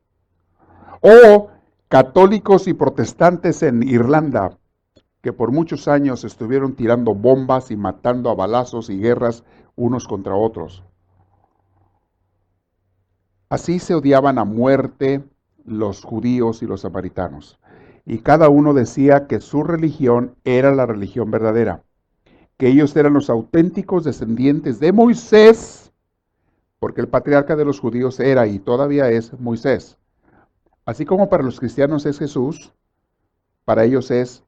O católicos y protestantes en Irlanda, que por muchos años estuvieron tirando bombas y matando a balazos y guerras unos contra otros. Así se odiaban a muerte los judíos y los samaritanos. Y cada uno decía que su religión era la religión verdadera, que ellos eran los auténticos descendientes de Moisés, porque el patriarca de los judíos era y todavía es Moisés. Así como para los cristianos es Jesús, para ellos es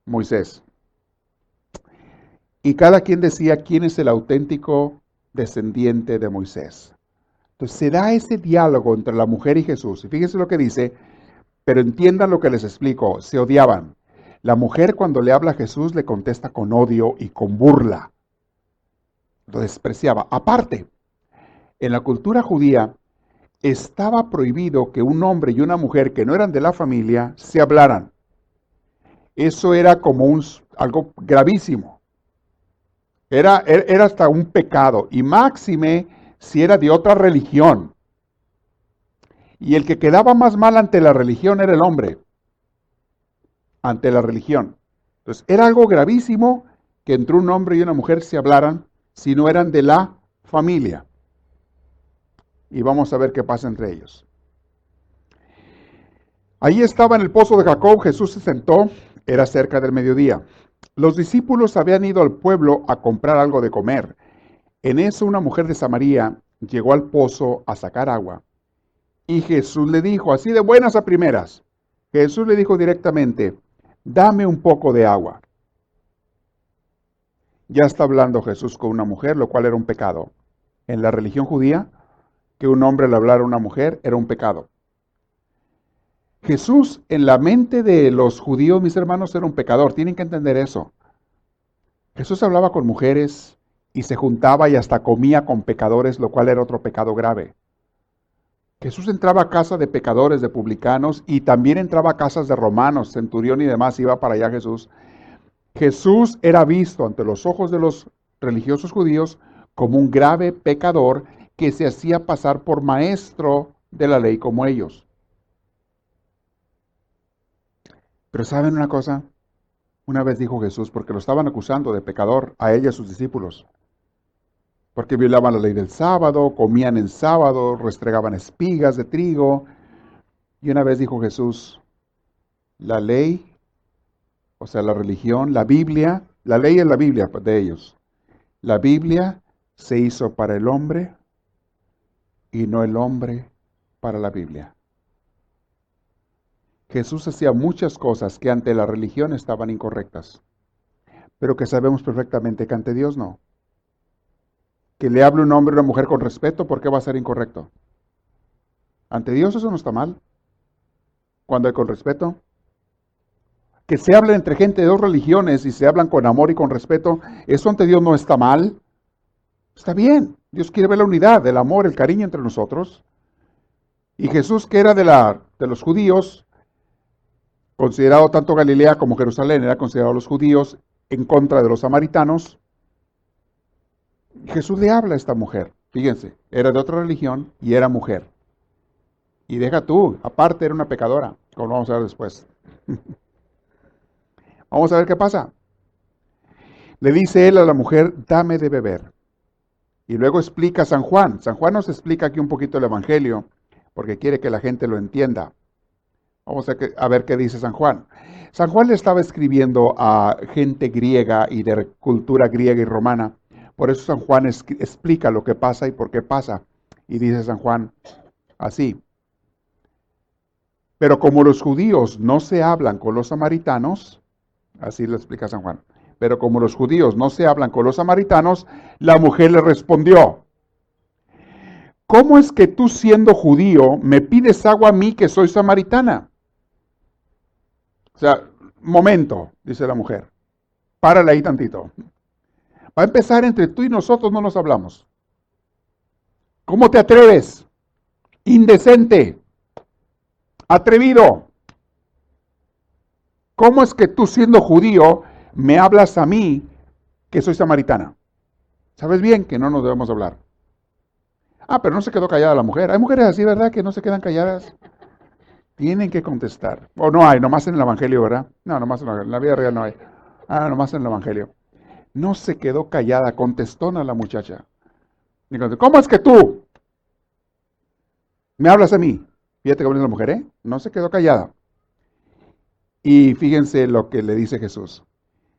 Moisés. Y cada quien decía quién es el auténtico descendiente de Moisés. Entonces se da ese diálogo entre la mujer y Jesús. Y fíjense lo que dice, pero entiendan lo que les explico, se odiaban. La mujer cuando le habla a Jesús le contesta con odio y con burla. Lo despreciaba. Aparte, en la cultura judía estaba prohibido que un hombre y una mujer que no eran de la familia se hablaran. Eso era como algo gravísimo. Era hasta un pecado. Y máxime si era de otra religión. Y el que quedaba más mal ante la religión era el hombre. Ante la religión. Entonces, era algo gravísimo que entre un hombre y una mujer se hablaran si no eran de la familia. Y vamos a ver qué pasa entre ellos. Ahí estaba en el pozo de Jacob, Jesús se sentó, era cerca del mediodía. Los discípulos habían ido al pueblo a comprar algo de comer. En eso una mujer de Samaria llegó al pozo a sacar agua. Y Jesús le dijo, así de buenas a primeras, Jesús le dijo directamente, dame un poco de agua. Ya está hablando Jesús con una mujer, lo cual era un pecado. En la religión judía, que un hombre le hablara a una mujer era un pecado. Jesús, en la mente de los judíos, mis hermanos, era un pecador. Tienen que entender eso. Jesús hablaba con mujeres y se juntaba y hasta comía con pecadores, lo cual era otro pecado grave. Jesús entraba a casa de pecadores, de publicanos, y también entraba a casas de romanos, centurión y demás, iba para allá Jesús. Jesús era visto ante los ojos de los religiosos judíos como un grave pecador que se hacía pasar por maestro de la ley como ellos. Pero ¿saben una cosa? Una vez dijo Jesús, porque lo estaban acusando de pecador a él y a sus discípulos, porque violaban la ley del sábado, comían en sábado, restregaban espigas de trigo. Y una vez dijo Jesús, la ley, o sea, la religión, la Biblia, la ley es la Biblia de ellos. La Biblia se hizo para el hombre y no el hombre para la Biblia. Jesús hacía muchas cosas que ante la religión estaban incorrectas, pero que sabemos perfectamente que ante Dios no. Que le hable un hombre a una mujer con respeto, ¿por qué va a ser incorrecto? Ante Dios eso no está mal. Cuando hay con respeto. Que se hable entre gente de dos religiones y se hablan con amor y con respeto, eso ante Dios no está mal. Está bien. Dios quiere ver la unidad, el amor, el cariño entre nosotros. Y Jesús, que era de los judíos, considerado tanto Galilea como Jerusalén, era considerado los judíos en contra de los samaritanos. Jesús le habla a esta mujer, fíjense, era de otra religión y era mujer. Y deja tú, aparte era una pecadora, como vamos a ver después. Vamos a ver qué pasa. Le dice él a la mujer, dame de beber. Y luego explica San Juan. San Juan nos explica aquí un poquito el Evangelio, porque quiere que la gente lo entienda. Vamos a ver qué dice San Juan. San Juan le estaba escribiendo a gente griega y de cultura griega y romana. Por eso San Juan explica lo que pasa y por qué pasa. Y dice San Juan así. Pero como los judíos no se hablan con los samaritanos, así lo explica San Juan. Pero como los judíos no se hablan con los samaritanos, la mujer le respondió, ¿cómo es que tú siendo judío me pides agua a mí que soy samaritana? O sea, momento, dice la mujer, párale ahí tantito. Va a empezar entre tú y nosotros no nos hablamos. ¿Cómo te atreves? Indecente, atrevido. ¿Cómo es que tú siendo judío me hablas a mí que soy samaritana? Sabes bien que no nos debemos hablar. Ah, pero no se quedó callada la mujer. Hay mujeres así, ¿verdad? Que no se quedan calladas. Tienen que contestar. O no hay, nomás en el Evangelio, ¿verdad? No, nomás en la vida real no hay. Ah, nomás en el Evangelio. No se quedó callada, contestona la muchacha. ¿Cómo es que tú me hablas a mí? Fíjate cómo es la mujer, ¿eh? No se quedó callada. Y fíjense lo que le dice Jesús.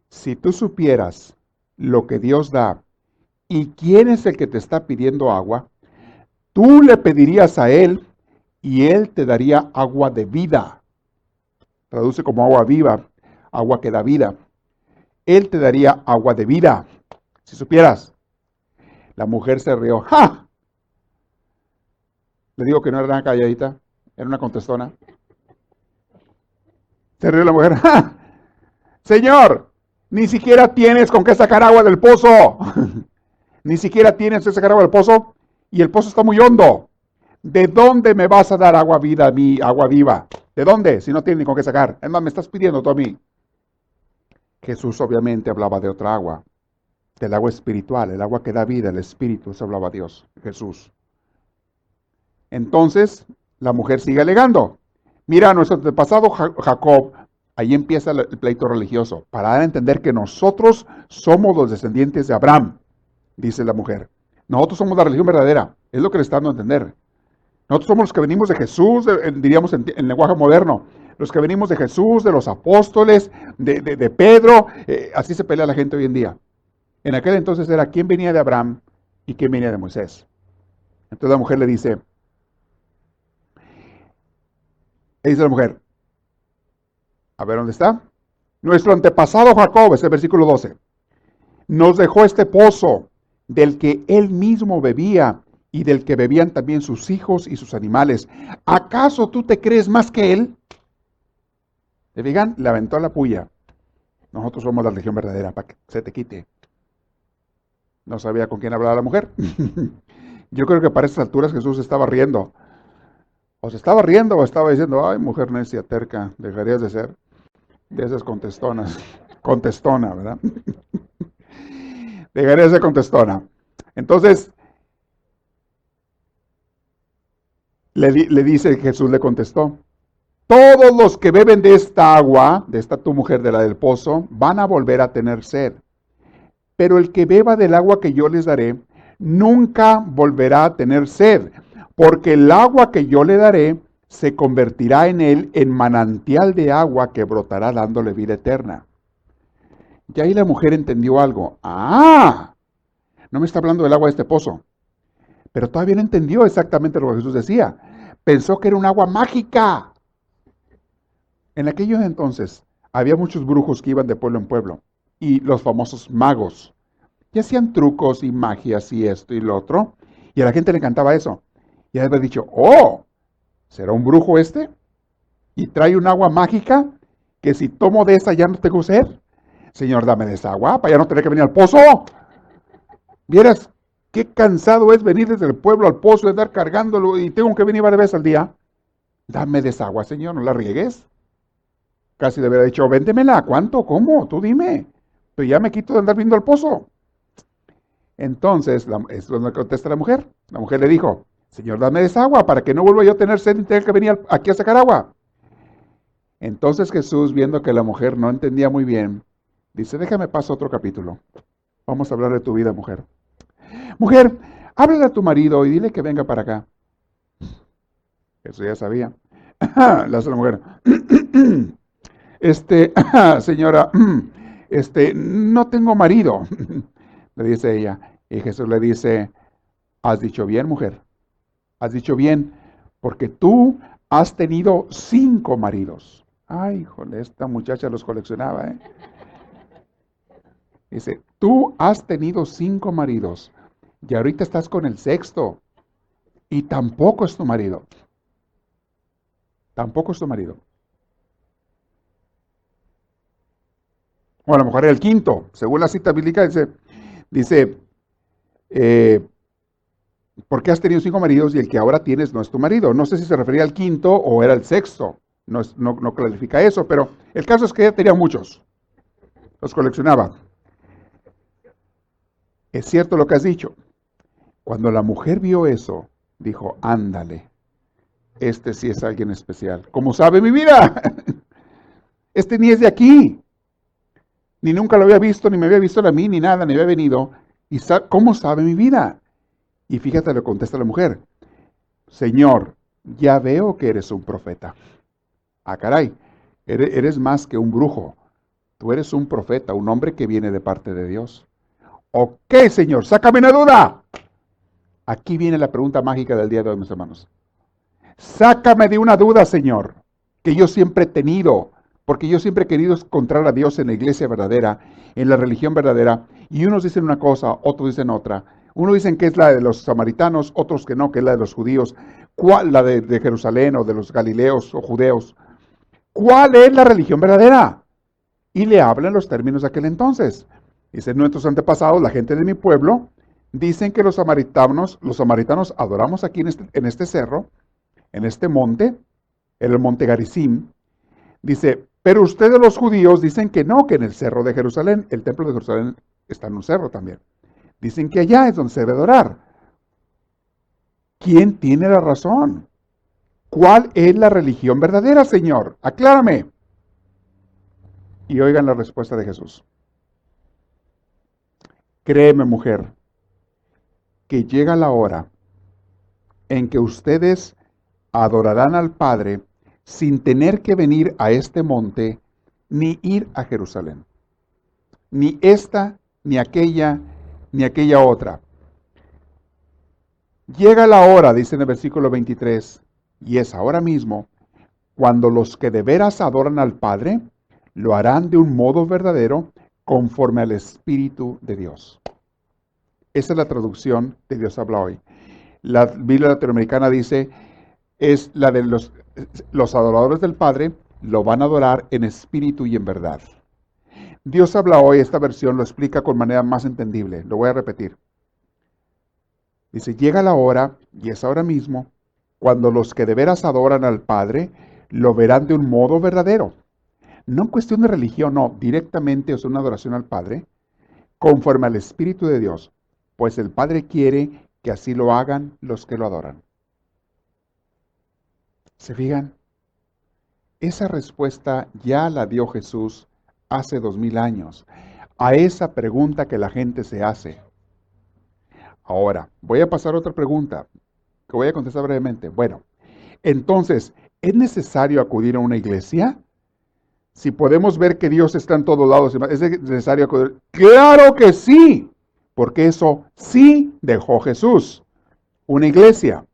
Si tú supieras lo que Dios da y quién es el que te está pidiendo agua, tú le pedirías a Él y Él te daría agua de vida. Traduce como agua viva, agua que da vida. Él te daría agua de vida. Si supieras. La mujer se rió. ¡Ja! Le digo que no era una calladita, era una contestona. Se rió la mujer. ¡Ja! Señor, ni siquiera tienes con qué sacar agua del pozo. Ni siquiera tienes que sacar agua del pozo y el pozo está muy hondo. ¿De dónde me vas a dar agua vida a mí, agua viva? ¿De dónde? Si no tienes ni con qué sacar. Es más, me estás pidiendo tú a mí. Jesús obviamente hablaba de otra agua, del agua espiritual, el agua que da vida, el espíritu, eso hablaba Dios, Jesús. Entonces, la mujer sigue alegando. Mira, nuestro antepasado Jacob, ahí empieza el pleito religioso, para dar a entender que nosotros somos los descendientes de Abraham, dice la mujer. Nosotros somos la religión verdadera, es lo que le está dando a entender. Nosotros somos los que venimos de Jesús, diríamos en lenguaje moderno, los que venimos de Jesús, de los apóstoles, de Pedro, así se pelea la gente hoy en día. En aquel entonces era quién venía de Abraham y quién venía de Moisés. Entonces la mujer le dice la mujer, a ver dónde está. Nuestro antepasado Jacob, es el versículo 12, nos dejó este pozo del que él mismo bebía y del que bebían también sus hijos y sus animales. ¿Acaso tú te crees más que él? ¿Te fijan? Le aventó la puya. Nosotros somos la religión verdadera, para que se te quite. No sabía con quién hablaba la mujer. Yo creo que para estas alturas Jesús estaba riendo. O se estaba riendo o estaba diciendo, ay, mujer necia, terca, dejarías de ser de esas contestonas. Contestona, ¿verdad? Dejarías de ser contestona. Entonces, le dice, Jesús le contestó, todos los que beben de esta agua, de esta tu mujer, de la del pozo, van a volver a tener sed. Pero el que beba del agua que yo les daré, nunca volverá a tener sed, porque el agua que yo le daré se convertirá en él en manantial de agua que brotará dándole vida eterna. Y ahí la mujer entendió algo. ¡Ah! No me está hablando del agua de este pozo. Pero todavía no entendió exactamente lo que Jesús decía. Pensó que era un agua mágica. En aquellos entonces había muchos brujos que iban de pueblo en pueblo. Y los famosos magos. Y hacían trucos y magias y esto y lo otro. Y a la gente le encantaba eso. Y había dicho, oh, ¿será un brujo este? Y trae un agua mágica que si tomo de esa ya no tengo sed. Señor, dame de esa agua para ya no tener que venir al pozo. ¿Vieras qué cansado es venir desde el pueblo al pozo y andar cargándolo y tengo que venir varias veces al día? Dame de esa agua, Señor, no la riegues. Casi le hubiera dicho, véndemela. ¿Cuánto? ¿Cómo? Tú dime. Pero ya me quito de andar viendo al pozo. Entonces, es lo que contesta la mujer. La mujer le dijo, Señor, dame de esa agua para que no vuelva yo a tener sed y tener que venir aquí a sacar agua. Entonces Jesús, viendo que la mujer no entendía muy bien, dice, déjame paso a otro capítulo. Vamos a hablar de tu vida, mujer. Mujer, háblale a tu marido y dile que venga para acá. Eso ya sabía. Le hace la mujer. Señora, no tengo marido. Le dice ella. Y Jesús le dice, has dicho bien, mujer. Has dicho bien, porque tú has tenido 5 maridos. Ay, híjole, esta muchacha los coleccionaba, ¿eh? Dice, tú has tenido 5 maridos y ahorita estás con el 6º. y tampoco es tu marido. Tampoco es tu marido. O a lo mejor era el quinto. Según la cita bíblica dice eh, ¿por qué has tenido 5 maridos y el que ahora tienes no es tu marido? No sé si se refería al quinto o era el sexto. No clarifica eso, pero el caso es que ella tenía muchos. Los coleccionaba. Es cierto lo que has dicho. Cuando la mujer vio eso, dijo, ándale, este sí es alguien especial. ¿Cómo sabe mi vida? Este ni es de aquí. Ni nunca lo había visto, ni me había visto a mí, ni nada, ni había venido. ¿Y cómo sabe mi vida? Y fíjate, le contesta la mujer, Señor, ya veo que eres un profeta. Ah, caray, eres más que un brujo. Tú eres un profeta, un hombre que viene de parte de Dios. Ok, Señor, sácame una duda. Aquí viene la pregunta mágica del día de hoy, mis hermanos. Sácame de una duda, Señor, que yo siempre he tenido, porque yo siempre he querido encontrar a Dios en la iglesia verdadera, en la religión verdadera, y unos dicen una cosa, otros dicen otra. Unos dicen que es la de los samaritanos, otros que no, que es la de los judíos. ¿Cuál? La de Jerusalén o de los galileos o judeos. ¿Cuál es la religión verdadera? Y le hablan los términos de aquel entonces. Dicen nuestros antepasados, la gente de mi pueblo, dicen que los samaritanos adoramos aquí en este cerro, en este monte, en el monte Garizim. Dice, pero ustedes los judíos dicen que no, que en el cerro de Jerusalén, el templo de Jerusalén está en un cerro también. Dicen que allá es donde se debe adorar. ¿Quién tiene la razón? ¿Cuál es la religión verdadera, Señor? Aclárame. Y oigan la respuesta de Jesús. Créeme, mujer, que llega la hora en que ustedes adorarán al Padre sin tener que venir a este monte ni ir a Jerusalén. Ni esta, ni aquella otra. Llega la hora, dice en el versículo 23, y es ahora mismo, cuando los que de veras adoran al Padre lo harán de un modo verdadero conforme al Espíritu de Dios. Esa es la traducción de Dios habla hoy. La Biblia latinoamericana dice, es la de los adoradores del Padre, lo van a adorar en espíritu y en verdad. Dios habla hoy, esta versión lo explica con manera más entendible. Lo voy a repetir. Dice, llega la hora, y es ahora mismo, cuando los que de veras adoran al Padre lo verán de un modo verdadero. No en cuestión de religión, no, directamente es una adoración al Padre, conforme al Espíritu de Dios, pues el Padre quiere que así lo hagan los que lo adoran. ¿Se fijan? Esa respuesta ya la dio Jesús hace 2000 años a esa pregunta que la gente se hace. Ahora, voy a pasar a otra pregunta que voy a contestar brevemente. Bueno, entonces, ¿es necesario acudir a una iglesia? Si podemos ver que Dios está en todos lados, ¿es necesario acudir? ¡Claro que sí! Porque eso sí dejó Jesús. Una iglesia.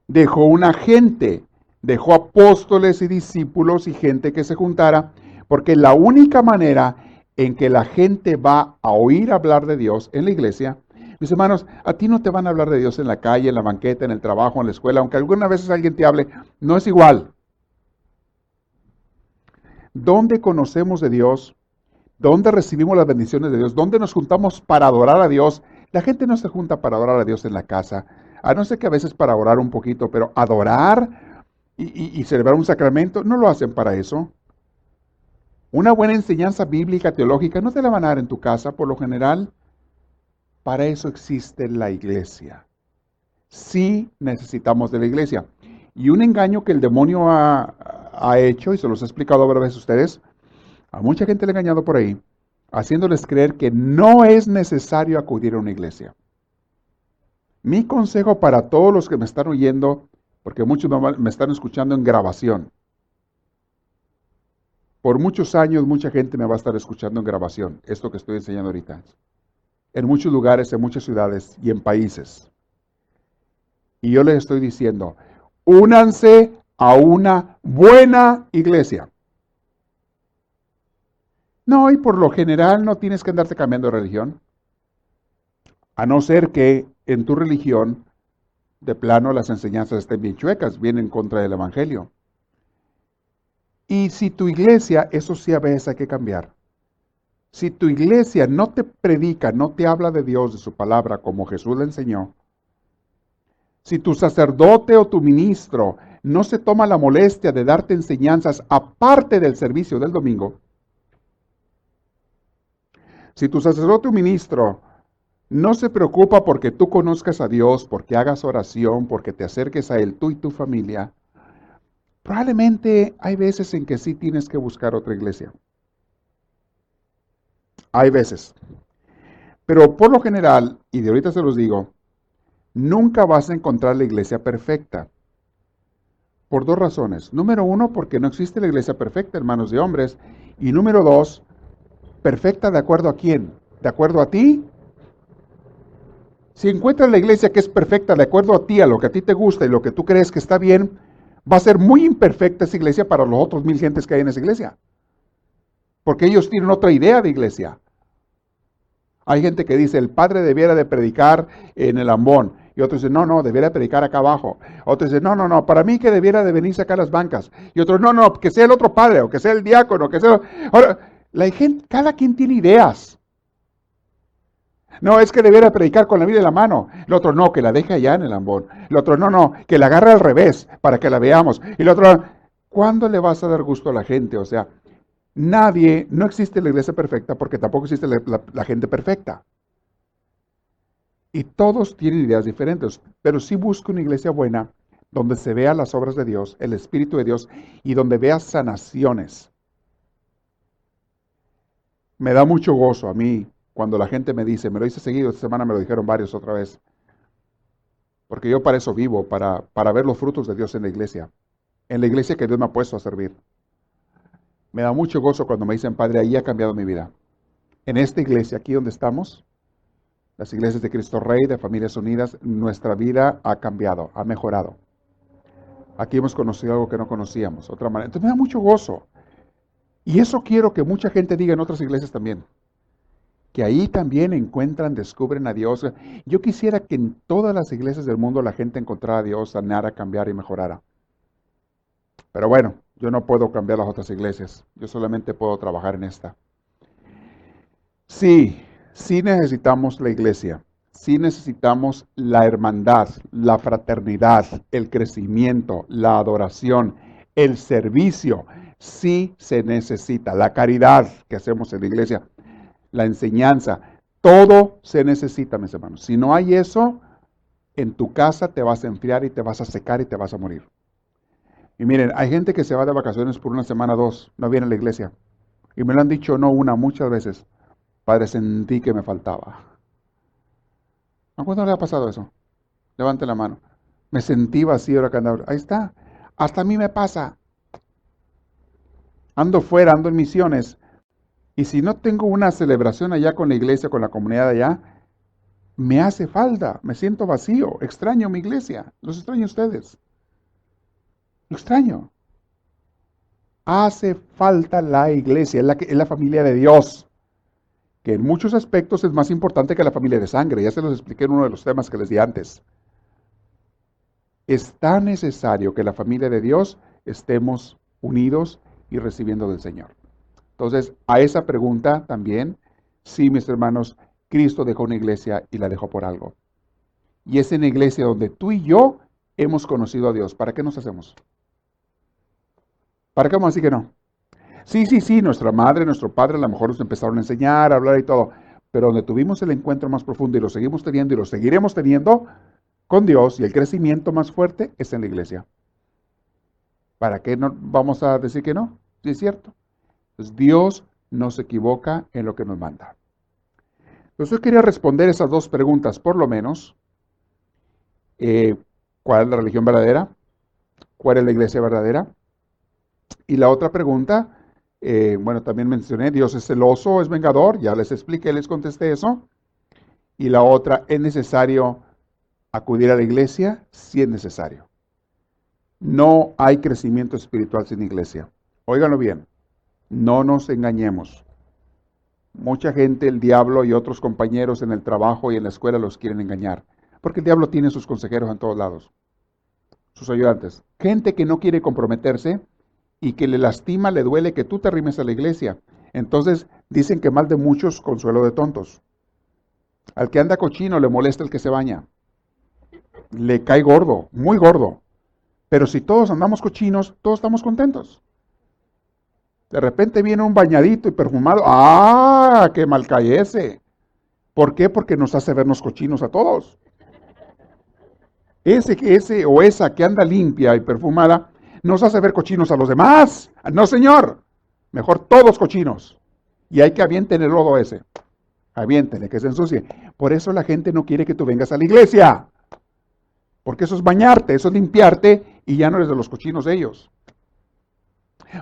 Dejó una gente. Dejó apóstoles y discípulos y gente que se juntara, porque la única manera en que la gente va a oír hablar de Dios en la iglesia, mis hermanos, a ti no te van a hablar de Dios en la calle, en la banqueta, en el trabajo, en la escuela, aunque algunas veces alguien te hable, no es igual. ¿Dónde conocemos de Dios? ¿Dónde recibimos las bendiciones de Dios? ¿Dónde nos juntamos para adorar a Dios? La gente no se junta para adorar a Dios en la casa, a no ser que a veces para orar un poquito, pero adorar y celebrar un sacramento, no lo hacen para eso. Una buena enseñanza bíblica, teológica, no te la van a dar en tu casa, por lo general. Para eso existe la iglesia. Sí necesitamos de la iglesia. Y un engaño que el demonio ha hecho, y se los he explicado varias veces a ustedes, a mucha gente le ha engañado por ahí, haciéndoles creer que no es necesario acudir a una iglesia. Mi consejo para todos los que me están oyendo, porque muchos me están escuchando en grabación. Por muchos años, mucha gente me va a estar escuchando en grabación, esto que estoy enseñando ahorita. En muchos lugares, en muchas ciudades y en países. Y yo les estoy diciendo, únanse a una buena iglesia. No, y por lo general no tienes que andarte cambiando de religión. A no ser que en tu religión de plano las enseñanzas estén bien chuecas, vienen en contra del Evangelio. Y si tu iglesia, eso sí a veces hay que cambiar. Si tu iglesia no te predica, no te habla de Dios, de su palabra, como Jesús le enseñó, si tu sacerdote o tu ministro no se toma la molestia de darte enseñanzas aparte del servicio del domingo, si tu sacerdote o ministro no se preocupa porque tú conozcas a Dios, porque hagas oración, porque te acerques a Él, tú y tu familia, probablemente hay veces en que sí tienes que buscar otra iglesia. Hay veces. Pero por lo general, y de ahorita se los digo, nunca vas a encontrar la iglesia perfecta. Por dos razones. Número uno, porque no existe la iglesia perfecta, hermanos de hombres. Y número dos, perfecta de acuerdo a quién. ¿De acuerdo a ti? Si encuentras la iglesia que es perfecta de acuerdo a ti, a lo que a ti te gusta y lo que tú crees que está bien, va a ser muy imperfecta esa iglesia para los otros 1000 gentes que hay en esa iglesia. Porque ellos tienen otra idea de iglesia. Hay gente que dice, el padre debiera de predicar en el ambón. Y otros dicen, no, debiera predicar acá abajo. Otros dicen, no, para mí que debiera de venirse acá a las bancas. Y otros, no, que sea el otro padre, o que sea el diácono, que sea... Ahora, la gente, cada quien tiene ideas. No, es que debiera predicar con la Biblia en la mano. El otro, no, que la deje allá en el ambón. El otro, no, que la agarre al revés para que la veamos. Y el otro, ¿cuándo le vas a dar gusto a la gente? O sea, no existe la iglesia perfecta porque tampoco existe la gente perfecta. Y todos tienen ideas diferentes, pero sí busca una iglesia buena donde se vean las obras de Dios, el Espíritu de Dios y donde veas sanaciones. Me da mucho gozo a mí cuando la gente me dice, me lo dice seguido, esta semana me lo dijeron varios otra vez, porque yo para eso vivo, para ver los frutos de Dios en la iglesia que Dios me ha puesto a servir. Me da mucho gozo cuando me dicen, Padre, ahí ha cambiado mi vida. En esta iglesia, aquí donde estamos, las iglesias de Cristo Rey, de Familias Unidas, nuestra vida ha cambiado, ha mejorado. Aquí hemos conocido algo que no conocíamos, otra manera. Entonces me da mucho gozo. Y eso quiero que mucha gente diga en otras iglesias también. Que ahí también encuentran, descubren a Dios. Yo quisiera que en todas las iglesias del mundo la gente encontrara a Dios, sanara, cambiara y mejorara. Pero bueno, yo no puedo cambiar las otras iglesias. Yo solamente puedo trabajar en esta. Sí necesitamos la iglesia. Sí necesitamos la hermandad, la fraternidad, el crecimiento, la adoración, el servicio. Sí se necesita. La caridad que hacemos en la iglesia, la enseñanza. Todo se necesita, mis hermanos. Si no hay eso, en tu casa te vas a enfriar y te vas a secar y te vas a morir. Y miren, hay gente que se va de vacaciones por una semana o dos, no viene a la iglesia. Y me lo han dicho no una, muchas veces. Padre, sentí que me faltaba. ¿A cuándo le ha pasado eso? Levante la mano. Me sentí vacío ahora que andaba. Ahí está. Hasta a mí me pasa. Ando fuera, ando en misiones. Y si no tengo una celebración allá con la iglesia, con la comunidad allá, me hace falta. Me siento vacío. Extraño mi iglesia. Los extraño a ustedes. Lo extraño. Hace falta la iglesia. Es la familia de Dios, que en muchos aspectos es más importante que la familia de sangre. Ya se los expliqué en uno de los temas que les di antes. Es tan necesario que la familia de Dios estemos unidos y recibiendo del Señor. Entonces, a esa pregunta también, sí, mis hermanos, Cristo dejó una iglesia y la dejó por algo. Y es en la iglesia donde tú y yo hemos conocido a Dios. ¿Para qué nos hacemos? ¿Para qué vamos a decir que no? Sí, nuestra madre, nuestro padre a lo mejor nos empezaron a enseñar, a hablar y todo, pero donde tuvimos el encuentro más profundo y lo seguimos teniendo y lo seguiremos teniendo con Dios y el crecimiento más fuerte es en la iglesia. ¿Para qué no vamos a decir que no? Sí, es cierto. Pues Dios no se equivoca en lo que nos manda. Entonces yo quería responder esas dos preguntas, por lo menos. ¿Cuál es la religión verdadera? ¿Cuál es la iglesia verdadera? Y la otra pregunta, también mencioné, Dios es celoso, es vengador, ya les expliqué, les contesté eso. Y la otra, ¿es necesario acudir a la iglesia? Sí es necesario. No hay crecimiento espiritual sin iglesia. Óiganlo bien, no nos engañemos. Mucha gente, el diablo y otros compañeros en el trabajo y en la escuela los quieren engañar. Porque el diablo tiene sus consejeros en todos lados, sus ayudantes. Gente que no quiere comprometerse y que le lastima, le duele que tú te arrimes a la iglesia. Entonces dicen que mal de muchos, consuelo de tontos. Al que anda cochino le molesta el que se baña. Le cae gordo, muy gordo. Pero si todos andamos cochinos, todos estamos contentos. De repente viene un bañadito y perfumado. ¡Ah! ¡Qué mal cae ese! ¿Por qué? Porque nos hace vernos cochinos a todos. Ese o esa que anda limpia y perfumada nos hace ver cochinos a los demás. No, señor. Mejor todos cochinos. Y hay que avienten el lodo ese. Aviéntenle, que se ensucie. Por eso la gente no quiere que tú vengas a la iglesia. Porque eso es bañarte, eso es limpiarte y ya no eres de los cochinos de ellos.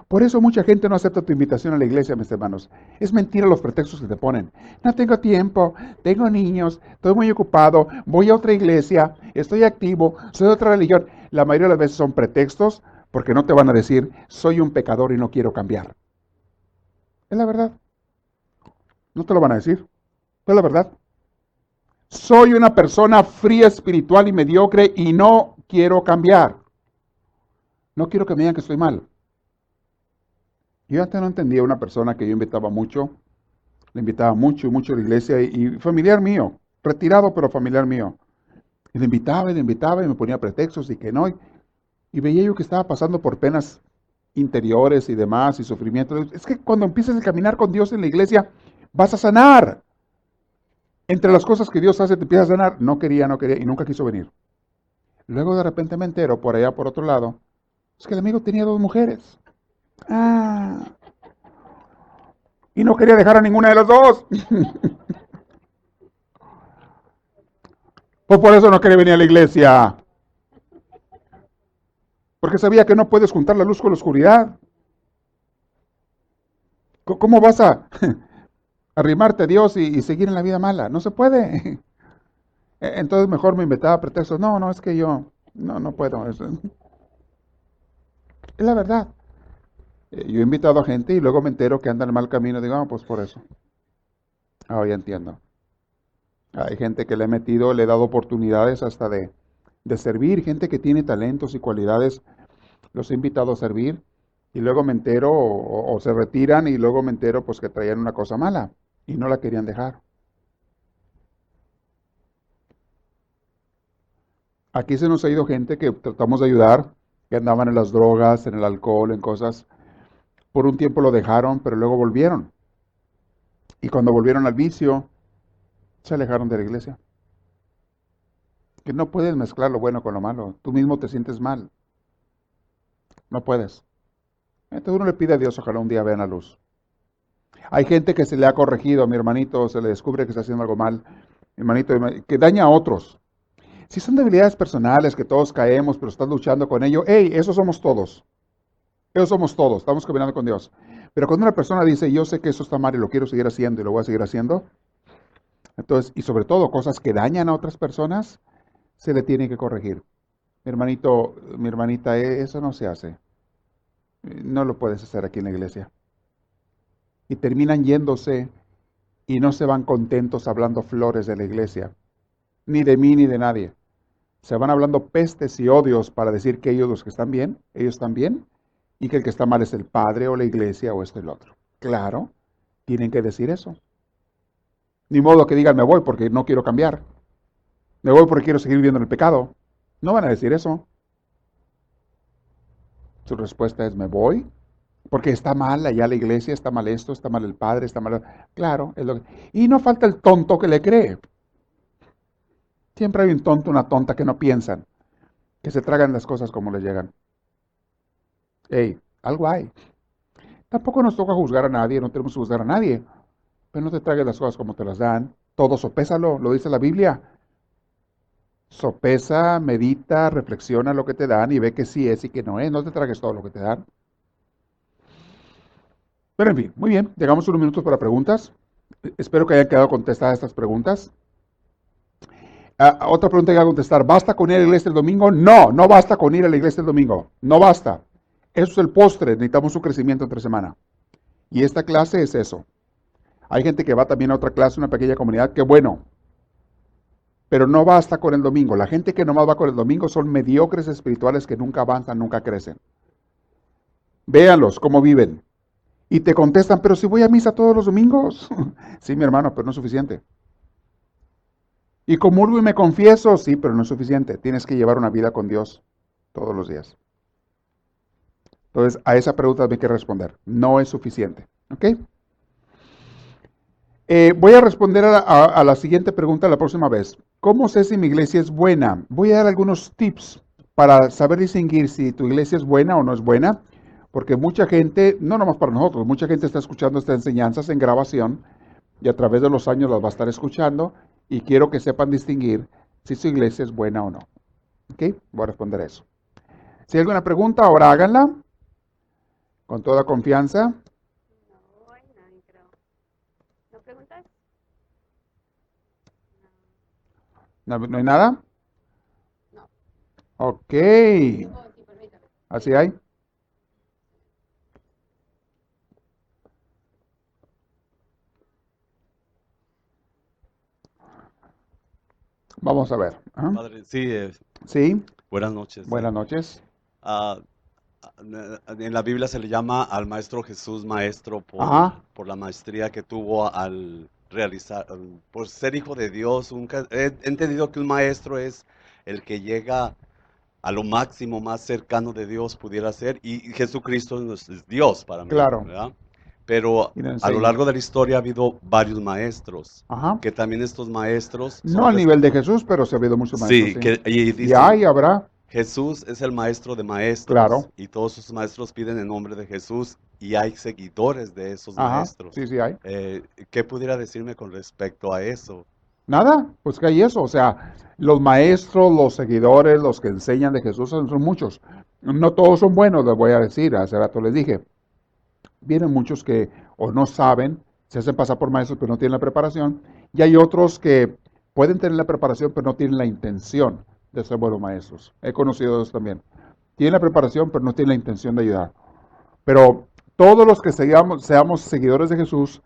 Por eso mucha gente no acepta tu invitación a la iglesia, mis hermanos. Es mentira los pretextos que te ponen. No tengo tiempo, tengo niños, estoy muy ocupado, voy a otra iglesia, estoy activo, soy de otra religión. La mayoría de las veces son pretextos porque no te van a decir, soy un pecador y no quiero cambiar. Es la verdad. No te lo van a decir. Es la verdad. Soy una persona fría, espiritual y mediocre y no quiero cambiar. No quiero que me digan que estoy mal. Yo antes no entendía a una persona que yo invitaba mucho, le invitaba mucho a la iglesia y familiar mío, retirado pero familiar mío. Y le invitaba y me ponía pretextos y que no. Y veía yo que estaba pasando por penas interiores y demás y sufrimiento. Es que cuando empiezas a caminar con Dios en la iglesia, vas a sanar. Entre las cosas que Dios hace, te empiezas a sanar. No quería y nunca quiso venir. Luego de repente me entero, por allá por otro lado, es que el amigo tenía 2 mujeres. Y no quería dejar a ninguna de las 2. Pues por eso no quería venir a la iglesia. Porque sabía que no puedes juntar la luz con la oscuridad. ¿Cómo vas a arrimarte a Dios y seguir en la vida mala? No se puede. Entonces mejor me inventaba pretextos. No, es que yo no puedo. Es la verdad. Yo he invitado a gente y luego me entero que anda en el mal camino. Digo, pues por eso. Ya entiendo. Hay gente que le he metido, le he dado oportunidades hasta de servir. Gente que tiene talentos y cualidades, los he invitado a servir. Y luego me entero, o se retiran y luego me entero pues que traían una cosa mala y no la querían dejar. Aquí se nos ha ido gente que tratamos de ayudar, que andaban en las drogas, en el alcohol, en cosas. Por un tiempo lo dejaron, pero luego volvieron. Y cuando volvieron al vicio, se alejaron de la iglesia. Que no puedes mezclar lo bueno con lo malo. Tú mismo te sientes mal. No puedes. Entonces uno le pide a Dios, ojalá un día vean la luz. Hay gente que se le ha corregido, a mi hermanito se le descubre que está haciendo algo mal, hermanito, que daña a otros. Si son debilidades personales, que todos caemos, pero estás luchando con ello, eso somos todos. Eso somos todos, estamos caminando con Dios. Pero cuando una persona dice, yo sé que eso está mal y lo quiero seguir haciendo y lo voy a seguir haciendo, entonces, y sobre todo cosas que dañan a otras personas, se le tiene que corregir. Mi hermanito, mi hermanita, eso no se hace. No lo puedes hacer aquí en la iglesia. Y terminan yéndose y no se van contentos hablando flores de la iglesia, ni de mí ni de nadie. Se van hablando pestes y odios para decir que ellos los que están bien, ellos están bien, y que el que está mal es el padre o la iglesia o esto y lo otro. Claro, tienen que decir eso. Ni modo que digan me voy porque no quiero cambiar. Me voy porque quiero seguir viviendo en el pecado. No van a decir eso. Su respuesta es me voy porque está mal allá la iglesia, está mal esto, está mal el padre, está mal... Claro, es lo que... Y no falta el tonto que le cree. Siempre hay un tonto, una tonta que no piensan, que se tragan las cosas como les llegan. Algo hay. Tampoco nos toca juzgar a nadie, no tenemos que juzgar a nadie. Pero no te tragues las cosas como te las dan. Todo sopésalo, lo dice la Biblia. Sopesa, medita, reflexiona lo que te dan y ve que sí es y que no es. No te tragues todo lo que te dan. Pero en fin, muy bien. Llegamos unos minutos para preguntas. Espero que hayan quedado contestadas estas preguntas. Otra pregunta que voy a contestar. ¿Basta con ir a la iglesia el domingo? No basta con ir a la iglesia el domingo. No basta. Eso es el postre. Necesitamos un crecimiento entre semana. Y esta clase es eso. Hay gente que va también a otra clase, una pequeña comunidad. Que bueno. pero no basta con el domingo. La gente que nomás va con el domingo son mediocres espirituales que nunca avanzan, nunca crecen. Véanlos, cómo viven. Y te contestan, pero si voy a misa todos los domingos. Sí, mi hermano, pero no es suficiente. Y comulgo y me confieso, sí, pero no es suficiente. Tienes que llevar una vida con Dios todos los días. Entonces, a esa pregunta hay que responder. No es suficiente. ¿Ok? Voy a responder a la siguiente pregunta la próxima vez. ¿Cómo sé si mi iglesia es buena? Voy a dar algunos tips para saber distinguir si tu iglesia es buena o no es buena, porque mucha gente, no nomás para nosotros, mucha gente está escuchando estas enseñanzas en grabación y a través de los años las va a estar escuchando y quiero que sepan distinguir si su iglesia es buena o no. ¿Ok? Voy a responder eso. Si hay alguna pregunta, ahora háganla con toda confianza. ¿No preguntas? ¿No hay nada? No. Ok. Sí, permítame. ¿Así hay? Vamos a ver. Ajá. Padre, sí, Sí, buenas noches. buenas noches. Ah, en la Biblia se le llama al Maestro Jesús maestro Ajá. por la maestría que tuvo al realizar, por ser hijo de Dios. He entendido que un maestro es el que llega a lo máximo más cercano de Dios pudiera ser, y Jesucristo es Dios para mí, Claro. ¿verdad? Pero Y lo a lo enseña. largo de la historia ha habido varios maestros, Ajá. que también estos maestros No al nivel de Jesús, pero se ha habido muchos maestros, sí, sí. y Y dicen, hay, habrá, Jesús es el maestro de maestros, claro. y todos sus maestros piden en nombre de Jesús, y hay seguidores de esos Ajá. maestros. Sí, sí hay. ¿Qué pudiera decirme con respecto a eso? Nada, pues que hay eso. O sea, los maestros, los seguidores, los que enseñan de Jesús son muchos. No todos son buenos, les voy a decir. Hace rato les dije. Vienen muchos que o no saben, se hacen pasar por maestros pero no tienen la preparación, y hay otros que pueden tener la preparación pero no tienen la intención de ser buenos maestros. He conocido dos también. Tienen la preparación pero no tienen la intención de ayudar. Pero todos los que seamos seguidores de Jesús,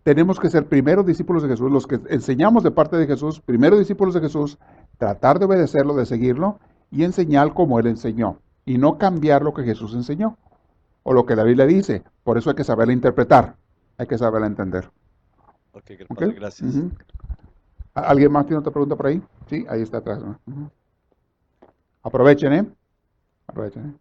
tenemos que ser primeros discípulos de Jesús, los que enseñamos de parte de Jesús, primeros discípulos de Jesús, tratar de obedecerlo, de seguirlo y enseñar como Él enseñó, y no cambiar lo que Jesús enseñó o lo que la Biblia dice. Por eso hay que saberla interpretar, hay que saberla entender. Ok, ¿Ok? Padre, gracias. Ujú. ¿Alguien más tiene otra pregunta por ahí? Sí, ahí está atrás, ¿no? Ujú. Aprovechen, ¿eh? Aprovechen, ¿eh?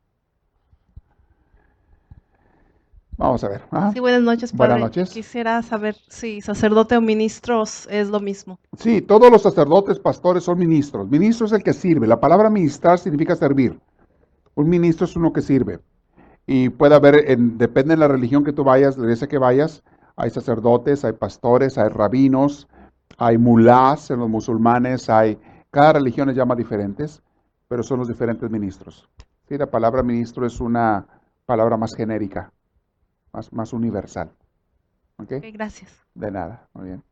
Vamos a ver. Ajá. Sí, buenas noches, Buenas padre. noches. Quisiera saber si sacerdote o ministros es lo mismo. Sí, todos los sacerdotes, pastores son ministros. Ministro es el que sirve. La palabra ministrar significa servir. Un ministro es uno que sirve. Y puede haber, depende de la religión que tú vayas, la iglesia que vayas, hay sacerdotes, hay pastores, hay rabinos, hay mulás en los musulmanes, cada religión les llama diferentes, pero son los diferentes ministros. Sí, la palabra ministro es una palabra más genérica, más universal. ¿Ok? Ok, gracias. De nada, muy bien.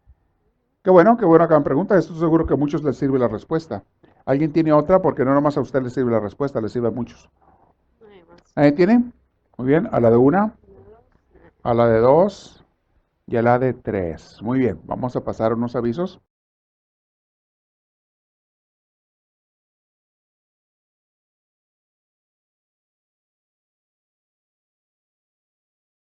Qué bueno que hagan preguntas. Esto seguro que a muchos les sirve la respuesta. ¿Alguien tiene otra? Porque no nomás a usted le sirve la respuesta, le sirve a muchos. No hay más. ¿Ahí tiene? Muy bien, a la de una, a la de dos y a la de tres. Muy bien, vamos a pasar unos avisos.